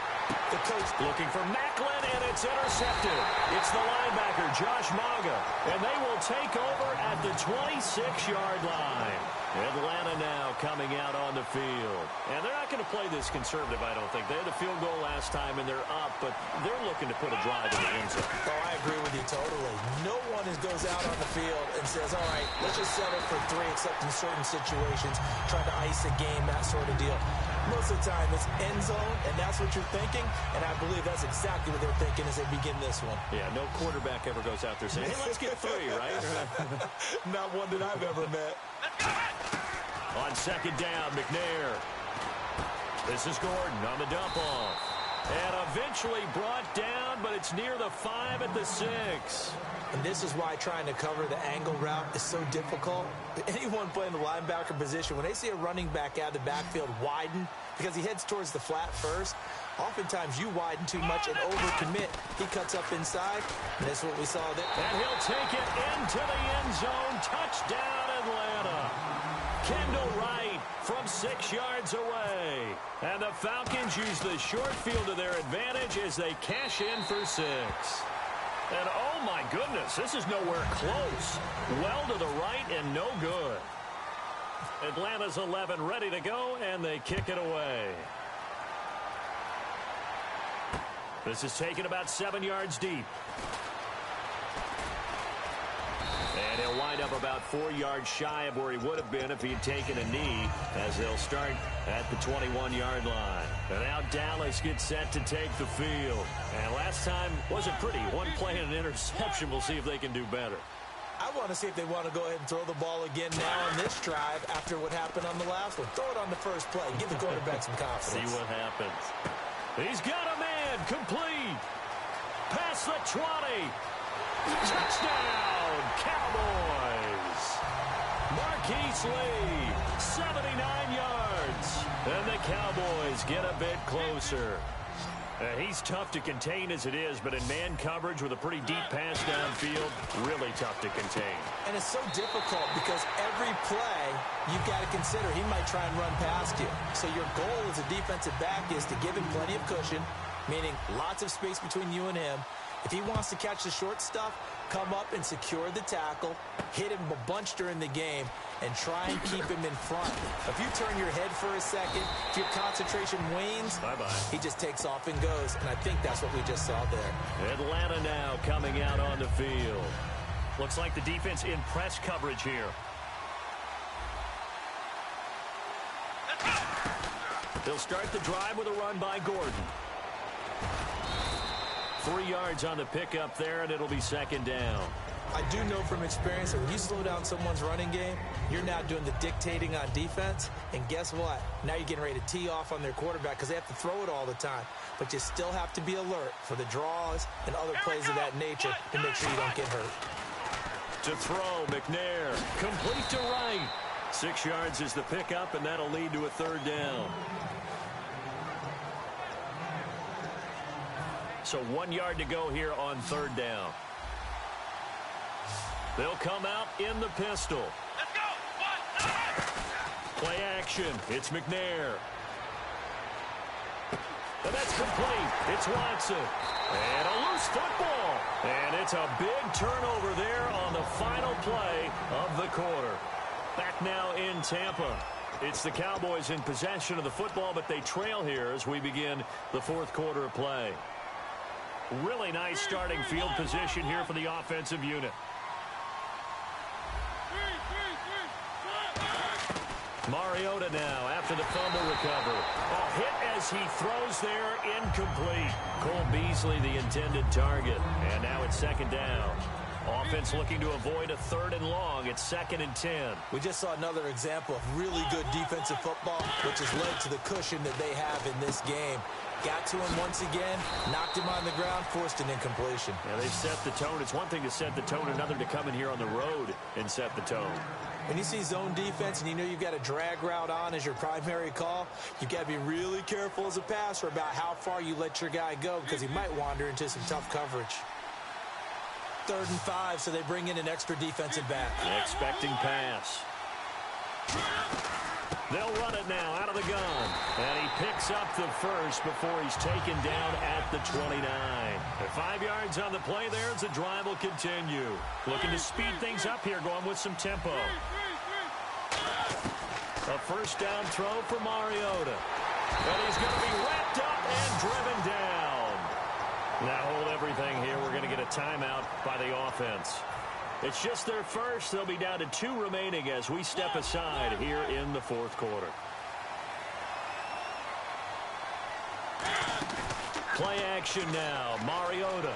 the coach. Looking for Macklin, and it's intercepted. It's the linebacker, Josh Maga, and they will take over at the 26-yard line. Atlanta now coming out on the field. And they're not going to play this conservative, I don't think. They had a field goal last time, and they're up, but they're looking to put a drive in the end zone. Oh, I agree with you totally. No one goes out on the field and says, all right, let's just settle for 3, except in certain situations, trying to ice a game, that sort of deal. Most of the time, it's end zone, and that's what you're thinking, and I believe that's exactly what they're thinking as they begin this one. Yeah, no quarterback ever goes out there saying, hey, let's get 3, right? Not one that I've ever met. On 2nd down, McNair. This is Gordon on the dump off. And eventually brought down, but it's near the 5 at the 6. And this is why trying to cover the angle route is so difficult. Anyone playing the linebacker position, when they see a running back out of the backfield widen, because he heads towards the flat first, oftentimes you widen too much and overcommit. He cuts up inside, and that's what we saw there. And he'll take it into the end zone. Touchdown, Atlanta. Kendall Wright from 6 yards away. And the Falcons use the short field to their advantage as they cash in for 6. And oh my goodness, this is nowhere close. Well to the right and no good. Atlanta's 11 ready to go, and they kick it away. This is taken about 7 yards deep. And he'll wind up about 4 yards shy of where he would have been if he had taken a knee, as they'll start at the 21-yard line. And now Dallas gets set to take the field. And last time wasn't pretty. One play and an interception. We'll see if they can do better. I want to see if they want to go ahead and throw the ball again now on this drive after what happened on the last one. Throw it on the first play. Give the quarterback some confidence. See what happens. He's got a man. Complete. Past the 20. Touchdown, Cowboys. Marquise Lee, 79 yards. And the Cowboys get a bit closer. He's tough to contain as it is, but in man coverage with a pretty deep pass downfield, really tough to contain. And it's so difficult because every play you've got to consider he might try and run past you. So your goal as a defensive back is to give him plenty of cushion, meaning lots of space between you and him. If he wants to catch the short stuff, come up and secure the tackle, hit him a bunch during the game, and try and keep him in front. If you turn your head for a second, if your concentration wanes, bye-bye. He just takes off and goes, and I think that's what we just saw there. Atlanta now coming out on the field. Looks like the defense in press coverage here. They'll start the drive with a run by Gordon. 3 yards on the pickup there, and it'll be second down. I do know from experience that when you slow down someone's running game, you're now doing the dictating on defense. And guess what? Now you're getting ready to tee off on their quarterback because they have to throw it all the time. But you still have to be alert for the draws and other plays of that nature to make sure you don't get hurt. To throw, McNair. Complete to right. 6 yards is the pickup, and that'll lead to a third down. So 1 yard to go here on third down. They'll come out in the pistol. Let's go. Play action. It's McNair. And that's complete. It's Watson. And a loose football. And it's a big turnover there on the final play of the quarter. Back now in Tampa. It's the Cowboys in possession of the football, but they trail here as we begin the fourth quarter of play. Really nice starting field position here for the offensive unit. Mariota now after the fumble recovery. A hit as he throws there, incomplete. Cole Beasley the intended target. And now it's second down. Offense looking to avoid a third and long. It's 2nd and 10. We just saw another example of really good defensive football, which has led to the cushion that they have in this game. Got to him once again, knocked him on the ground, forced an incompletion. Yeah, they've set the tone. It's one thing to set the tone, another to come in here on the road and set the tone. When you see zone defense and you know you've got a drag route on as your primary call, you've got to be really careful as a passer about how far you let your guy go because he might wander into some tough coverage. 3rd and 5, so they bring in an extra defensive back. Expecting pass. They'll run it now out of the gun. And he picks up the first before he's taken down at the 29. 5 yards on the play there as the drive will continue. Looking to speed things up here, going with some tempo. A first down throw for Mariota. And he's going to be wrapped up and driven down. Now hold everything here. We're going to get a timeout by the offense. It's just their first. They'll be down to 2 remaining as we step aside here in the fourth quarter. Play action now. Mariota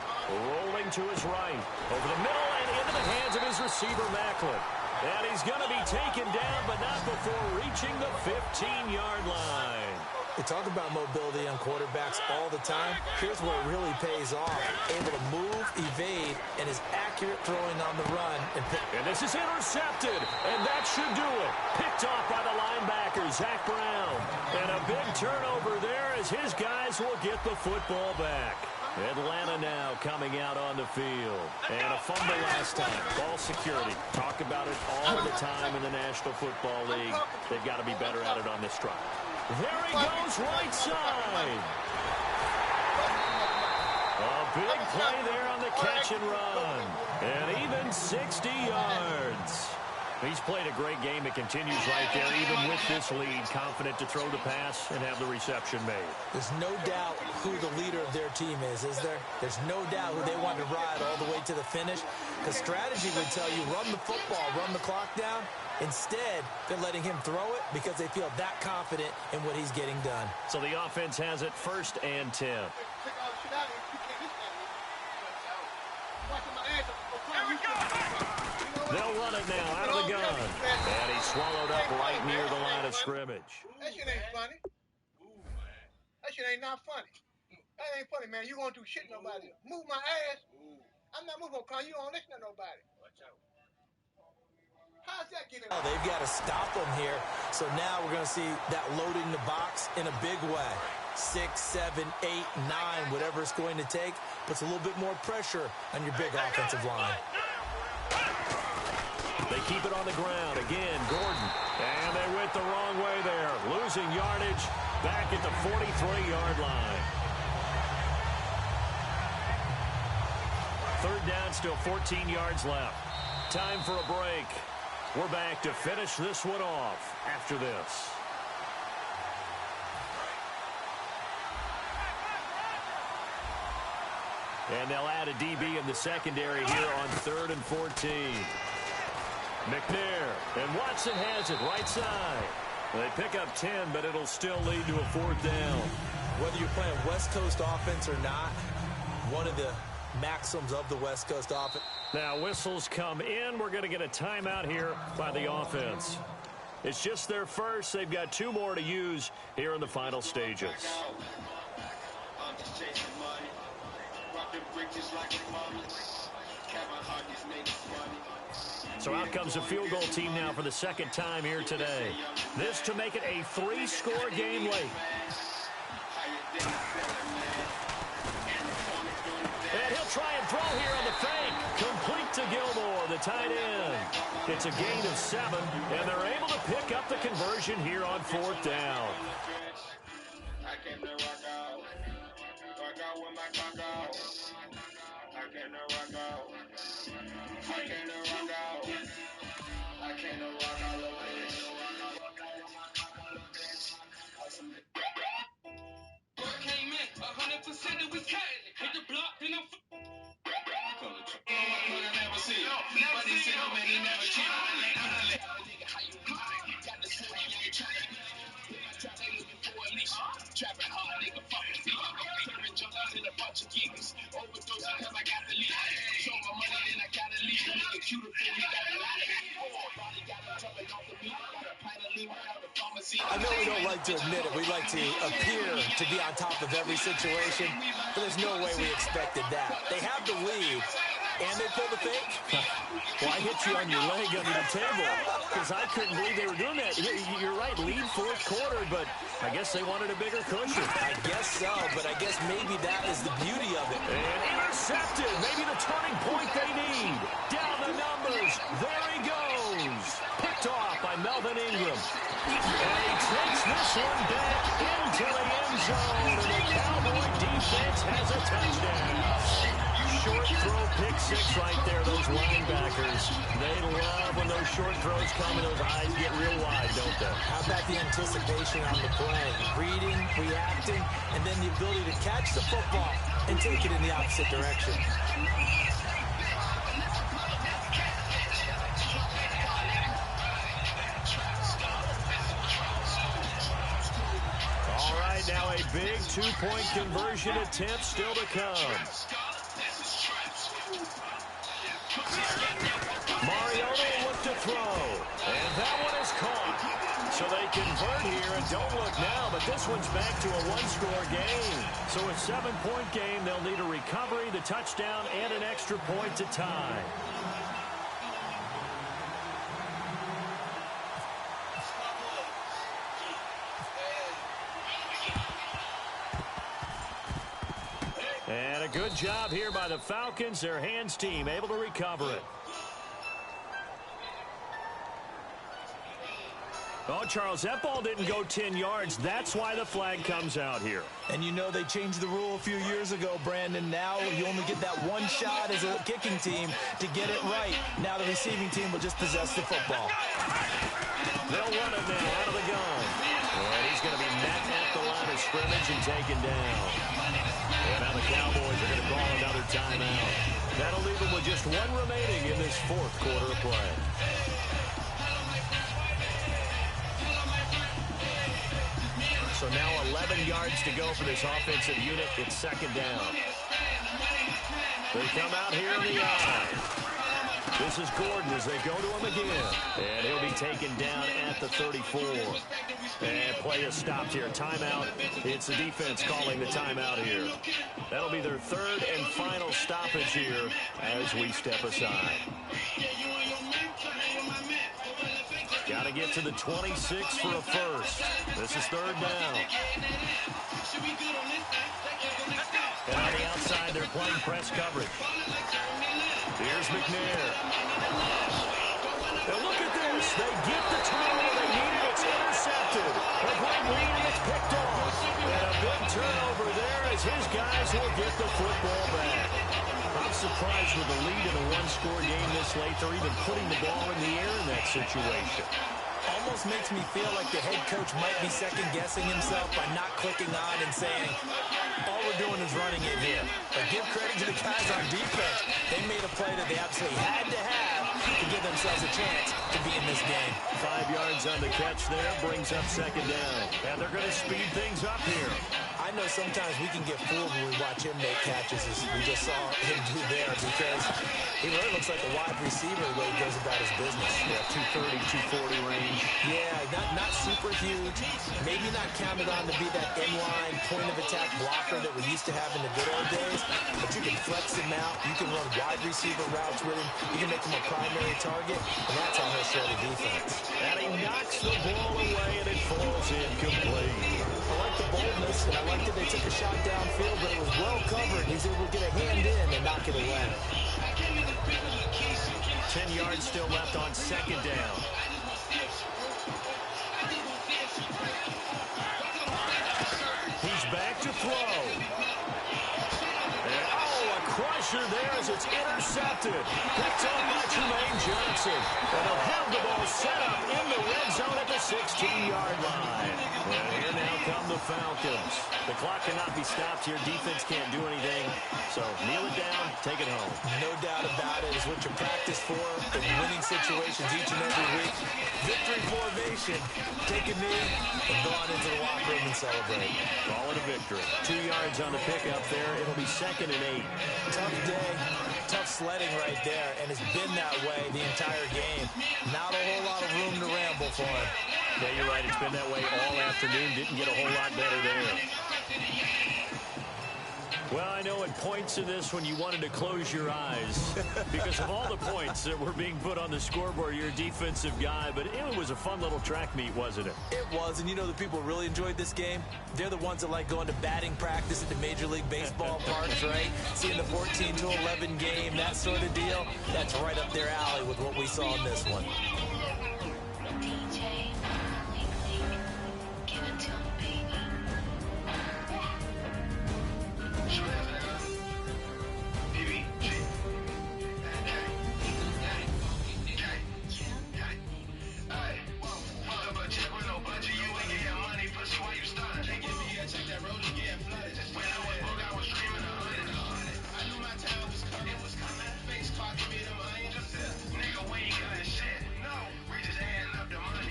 rolling to his right. Over the middle and into the hands of his receiver, Macklin. And he's going to be taken down, but not before reaching the 15-yard line. They talk about mobility on quarterbacks all the time. Here's where it really pays off. Able to move, evade, and is accurate throwing on the run. And this is intercepted, and that should do it. Picked off by the linebacker, Zach Brown. And a big turnover there as his guys will get the football back. Atlanta now coming out on the field. And a fumble last time. Ball security. Talk about it all the time in the National Football League. They've got to be better at it on this drive. There he goes, right side. A big play there on the catch and run. And even 60 yards. He's played a great game. It continues right there, even with this lead. Confident to throw the pass and have the reception made. There's no doubt who the leader of their team is there? There's no doubt who they want to ride all the way to the finish. Because strategy would tell you, run the football, run the clock down. Instead, they're letting him throw it because they feel that confident in what he's getting done. So the offense has it 1st and 10. They'll run it now out of the gun. And he's swallowed up right near the line of scrimmage. That shit ain't funny. That shit ain't not funny. That ain't funny, man. You gonna do shit to nobody. Move my ass. I'm not moving on. You don't listen to nobody. How's that getting? Oh, they've got to stop him here. So now we're going to see that loading the box in a big way. 6, 7, 8, 9, whatever it's going to take, puts a little bit more pressure on your big offensive line. They keep it on the ground. Again, Gordon. And they went the wrong way there. Losing yardage back at the 43-yard line. 3rd down, still 14 yards left. Time for a break. We're back to finish this one off after this. And they'll add a DB in the secondary here on 3rd and 14. McNair, and Watson has it right side. They pick up 10, but it'll still lead to a 4th down. Whether you're playing West Coast offense or not, one of the maxims of the West Coast offense. Now whistles come in. We're going to get a timeout here by the offense. It's just their first. They've got 2 more to use here in the final stages. So out comes a field goal team now for the 2nd time here today. This to make it a 3-score game late. And he'll try and throw here on the fake. Complete to Gilmore, the tight end. It's a gain of 7, and they're able to pick up the conversion here on 4th down. I came to rock out. Rock out with my cock out. I came to rock out. I came to rock out. I came to rock out over this. Came in 100% it was cutting. Hit the block, then I'm never see it. But he said, man, he never cheated. Nigga, how you got the same you trying. Trapping hard, nigga, fucking beat. Serving junkies in a bunch of geeks. Overdose because I got the lead. Show my money, then I gotta leave. Nigga, cuter for me, got a lot of it. Body got him jumping off the beat. Got a pint of lean around the pharmacy. I know we don't like to admit it. We like to appear to be on top of every situation, but there's no way we expected that. They have the lead, and they pull the fake. Well, I hit you on your leg under the table because I couldn't believe they were doing that. You're right, lead 4th quarter, but I guess they wanted a bigger cushion. I guess so, but I guess maybe that is the beauty of it. And intercepted, maybe the turning point they need. Down the numbers, there he goes. Picked off by Melvin Ingram. And he takes this one back into the end zone, and the Cowboy defense has a touchdown. Short throw, pick 6 right there, those linebackers. They love when those short throws come and those eyes get real wide, don't they? How about the anticipation on the play? Reading, reacting, and then the ability to catch the football and take it in the opposite direction. All right, now a big 2-point conversion attempt still to come. Mariota look to throw, and that one is caught. So they convert here, and don't look now, but this one's back to a 1-score game. So a 7-point game, they'll need a recovery, the touchdown, and an extra point to tie. And a good job here by the Falcons. Their hands team able to recover it. Oh, Charles, that ball didn't go 10 yards. That's why the flag comes out here. And you know they changed the rule a few years ago, Brandon. Now you only get that one shot as a kicking team to get it right. Now the receiving team will just possess the football. They'll run it now out of the gun. And he's going to be met at the line of scrimmage and taken down. And now the Cowboys are going to call another timeout. That'll leave them with just one remaining in this fourth quarter of play. So now 11 yards to go for this offensive unit. It's second down. They come out here in the eye. This is Gordon as they go to him again. And he'll be taken down at the 34. And play is stopped here. Timeout. It's the defense calling the timeout here. That'll be their third and final stoppage here as we step aside. Got to get to the 26 for a first. This is third down. And on the outside, they're playing press coverage. Here's McNair. Now look at this. They get the turnover they needed. It's intercepted. A great lead, and it's picked off. And a big turnover there as his guys will get the football back. I'm surprised with the lead in a one-score game this late. They're even putting the ball in the air in that situation. Almost makes me feel like the head coach might be second-guessing himself by not clicking on and saying, all we're doing is running it here. But give credit to the guys on defense. They made a play that they absolutely had to have to give themselves a chance to be in this game. 5 yards on the catch there, brings up second down. And they're going to speed things up here. I know sometimes we can get fooled when we watch him make catches, as we just saw him do there, because he really looks like a wide receiver the way he goes about his business. Yeah, 230, 240 range. Yeah, not super huge. Maybe not counted on to be that inline point-of-attack blocker that we used to have in the good old days, but you can flex him out. You can run wide receiver routes with him. You can make him a primary target, and that's how he'll show the defense. And he knocks the ball away, and it falls incomplete. I like the boldness, and I like that they took a shot downfield, but it was well covered. He's able to get a hand in and knock it away. 10 yards still left on second down. He's back to throw. And, a crusher there as it's intercepted. Picked up by Tremaine Johnson. And they'll have the ball set up in the red zone at the 16-yard line. And here now come the Falcons. The clock cannot be stopped here. Defense can't do anything. So kneel it down, take it home. No doubt about it. It's what you practice for in winning situations each and every week. Victory formation. Take a knee and go on into the locker room and celebrate. Call it a victory. 2 yards on the pickup there. It'll be second and 8. Tough day, tough sledding right there, and it's been that way the entire game. Not a whole lot of room to ramble for him. Yeah, you're right. It's been that way all afternoon. Didn't get a whole lot better there. Well, I know at points in this when you wanted to close your eyes because of all the points that were being put on the scoreboard. You're a defensive guy, but it was a fun little track meet, wasn't it? It was, and you know the people who really enjoyed this game? They're the ones that like going to batting practice at the Major League Baseball parks, right? Seeing the 14-11 game, that sort of deal. That's right up their alley with what we saw in this one.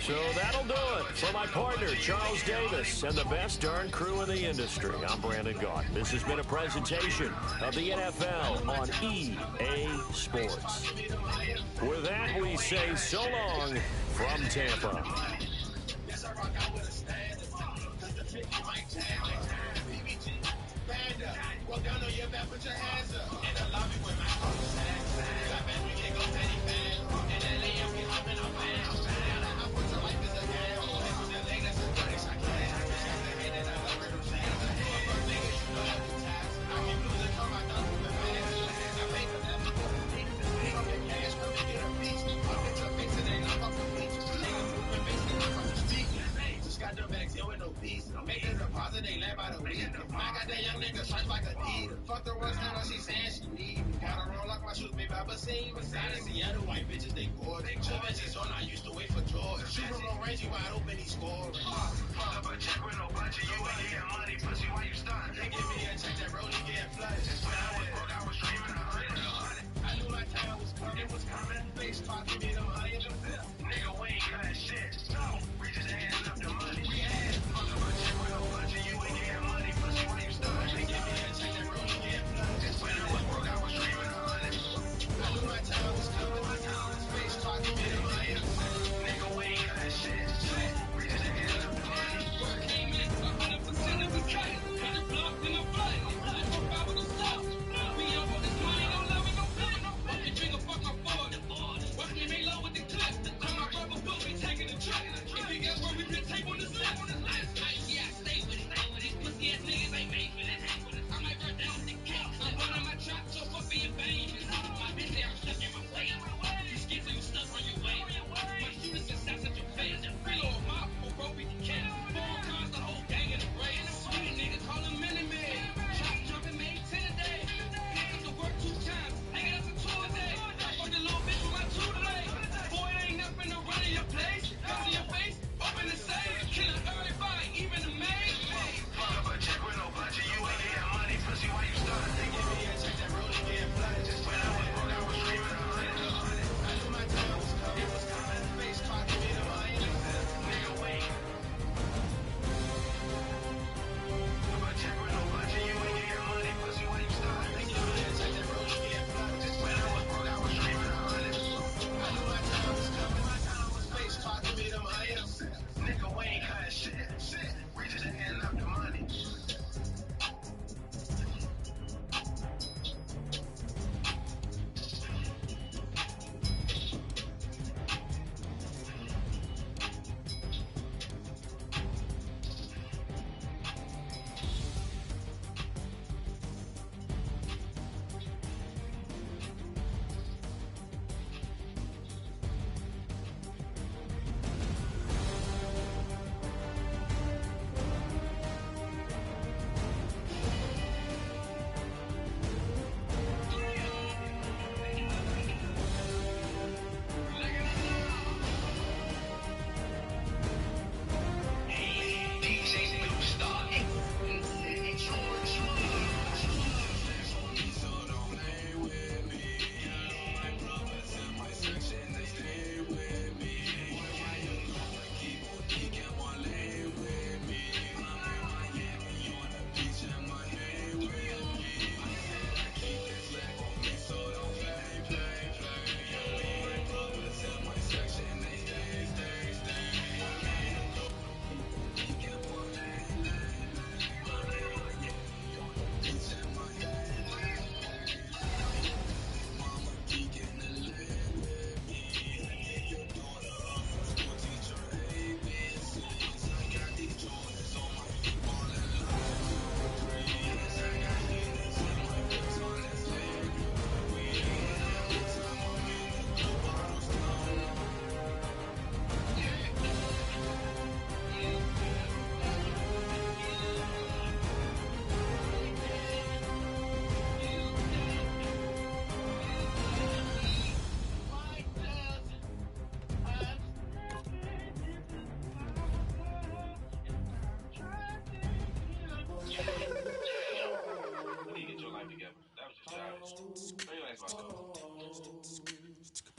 So that'll do it for my partner, Charles Davis, and the best darn crew in the industry. I'm Brandon Gaudin. This has been a presentation of the NFL on EA Sports. With that, we say so long from Tampa. I got that young nigga stripes like a diva. Fuck the world down, she saying she need me. Gotta roll like my shoes, maybe I've seen. Beside of Seattle, white bitches, they gorgeous. Two bitches on, I used to wait for George. Shoot from long range, he wide open, he scored. Fuck up a check with no budget, you ain't getting money, pussy, why you starting? They give me a check, that rollie getting flooded. When I was broke, I was dreaming 100. I knew my time was coming, it was coming. Face pop, give me them honey. Nigga, we ain't got shit. No, we just adding up the money. We had fuck up a check with no budget, you ain't getting money, pussy, why you starting? They give me a check, that rollie getting flooded. When I was broke, I was dreaming 100. I knew my time was coming, my time was face pop, give me them honey. Nigga, we ain't got shit. We just adding up the money. Work came in, 100% of the cut. Got it blocked in the blood. I broke out with a stop. We up on this money, no love, no play. Fuck your finger, fuck my board. Watch me lay low with the clip. Tell my brother Bill, we taking a trip. If you guess where we been tape on this list. Yeah, I stay with it. These pussy ass niggas ain't made for this. I might run down with the kick. I'm running my trap, so fuck being vain. My bitch, I'm stuck in my way. You scared, so you stuck on your way. My shooters just snaps at your face. Reload my bro, we can kill. 4 cars, the whole gang in the race. These niggas call them mini-men. Chop jumping, made 10 a day. Pick up the work 2 times. Hang it up to 2 a day. Fuck the little bitch with my 2 today. Boy, it ain't nothing to run in your place. Cover your face, open the safe. Killing everybody, even the maid. Fuck up a check with no budget. You ain't getting money, pussy, why you starting? They give me a check, that rollie getting flooded. Just when I was broke, I was dreaming 100. I knew my time was coming, it was coming. Face pop, give me the money. Nigga, wait. Fuck up a check with no budget. You ain't getting money, pussy, why you starting? They give me a check, that rollie getting flooded. Just when I was broke, I was dreaming 100. I knew my time was coming, my time was face pop, give me the money. Nigga, we ain't got shit. We just adding up the money.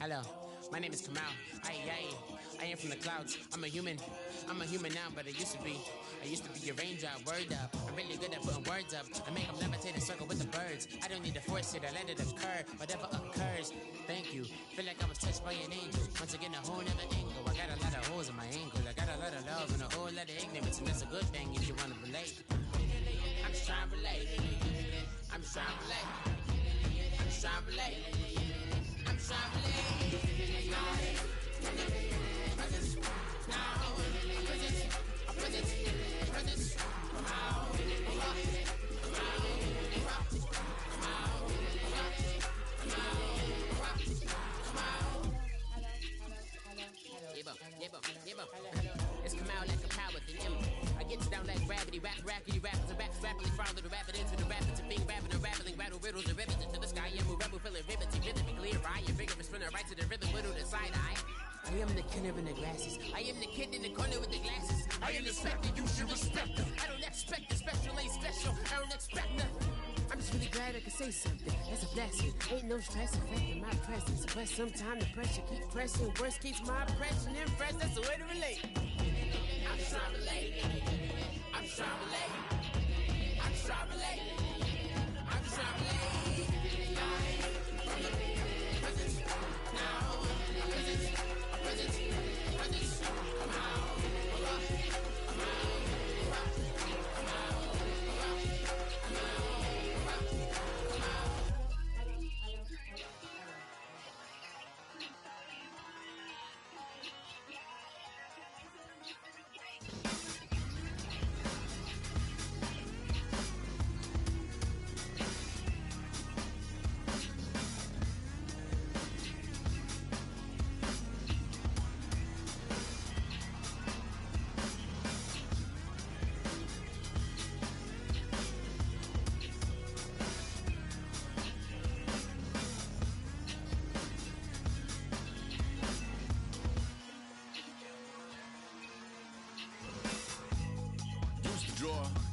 Hello, my name is Kamal. I am from the clouds. I'm a human now, but I used to be a raindrop. Word up, I'm really good at putting words up. I make them levitate and circle with the birds. I don't need to force it, I let it occur. Whatever occurs, thank you. Feel like I was touched by an angel. Once again, a whole nother angle. I got a lot of holes in my ankle. I got a lot of love and a whole lot of ignorance, and that's a good thing if you want to relate. I'm just trying to relate. I'm just trying to relate. I'm just trying to relate. I'm just trying to relate. It's come out like a power to him. I get down like gravity, rackety rappers and raps rapidly from I am the killer in the glasses. I am the kid in the corner with the glasses. I am the specter, you should respect them. I don't expect the special, ain't special. I don't expect nothing. I'm just really glad I can say something. That's a blessing. Ain't no stress affecting my presence. But sometimes the pressure keep pressing. Worst keeps my impression impressed. That's the way to relate. I'm just trying to relate. I'm just trying to relate. I'm just trying to relate. I'm just trying to relate.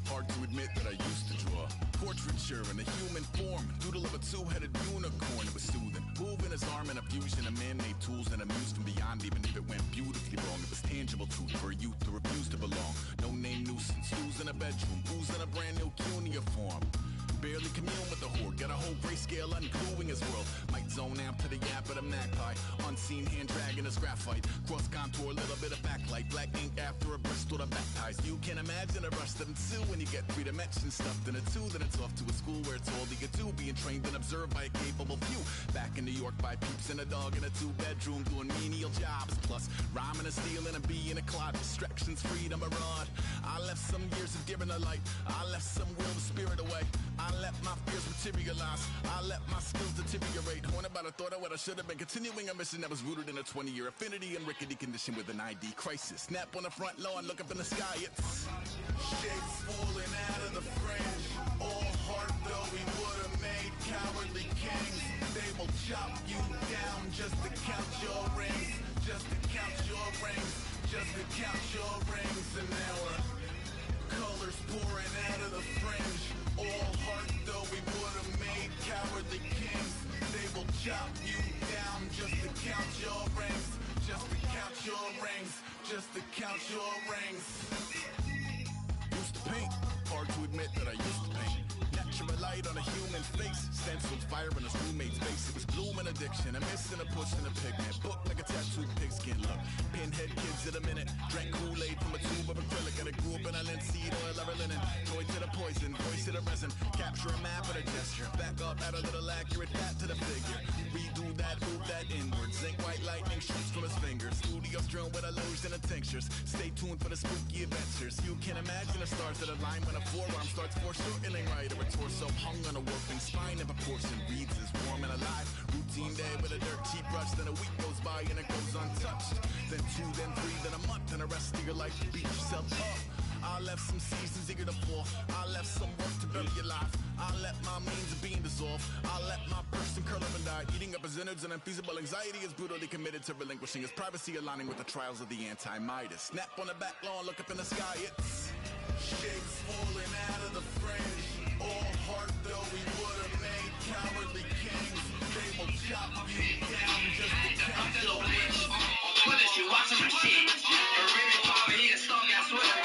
Hard to admit that I used to draw portraiture in a human form, doodle of a two-headed unicorn. It was soothing, moving his arm in a fusion of man-made tools and amused from beyond. Even if it went beautifully wrong, it was tangible truth for a youth to refuse to belong. No name nuisance, who's in a bedroom, who's in a brand new cuneiform. Barely commune with the horde, got a whole grayscale ungluing his world. Might zone amp to the yap of the magpie, unseen hand dragging his graphite. Cross contour, a little bit of backlight, black ink after a Bristol to baptize. You can imagine a rush that ensue when you get three dimensions stuffed in a two. Then it's off to a school where it's all you get to, being trained and observed by a capable few. Back in New York by peeps and a dog in a two-bedroom doing menial jobs. Plus rhyming and stealing and being a clod, distractions, freedom, a rod. I left some years of giving a light, I left some will to spirit away. I let my fears materialize, I let my skills deteriorate. Haunted by the thought of what I should have been, continuing a mission that was rooted in a 20-year affinity and rickety condition with an ID crisis. Snap on the front lawn, look up in the sky, it's shapes falling out of the fringe. All heart though we would have made cowardly kings. They will chop you down just to count your rings, just to count your rings, just to count your rings. And now colors pouring out of the fringe. All heart though we would have made cowardly kings. They will chop you down just to count your rings, just to count your rings, just to count your rings. Used to paint, hard to admit that I used to paint. Natural light on a human face, stenciled fire in his roommate's face. It was gloom and addiction, a miss and a push and a pigment. Book like a tattooed pigskin look. Pinhead kids in a minute, drank Kool-Aid from a tube of acrylic. And I grew up in a linseed oil of a linen. Toy to the poison, voice to the resin. Capture a map with a gesture. Back up, add a little accurate hat to the figure. Redo that, move that inward. Zinc white lightning shoots from his fingers. Studio strewn with illusion and tinctures. Stay tuned for the spooky adventures. You can imagine the stars that align when a forearm starts foreshortening right. Or a torso hung on a warping spine in proportion. Reads as warm and alive. Routine day with a dirt cheap brush. Then a week goes by and it goes untouched. Then 2, then 3, then a month. And the rest of your life to beat yourself up. I left some seasons eager to fall. I left some work to build your life. I let my means of being dissolved. I let my person curl up and die. Eating up his innards and unfeasible anxiety is brutally committed to relinquishing his privacy, aligning with the trials of the anti-Midas. Snap on the back lawn, look up in the sky, it's shapes falling out of the fringe. All heart though we would have made cowardly kings. They will chop you down just to count your rings. Punish you, watch some shit.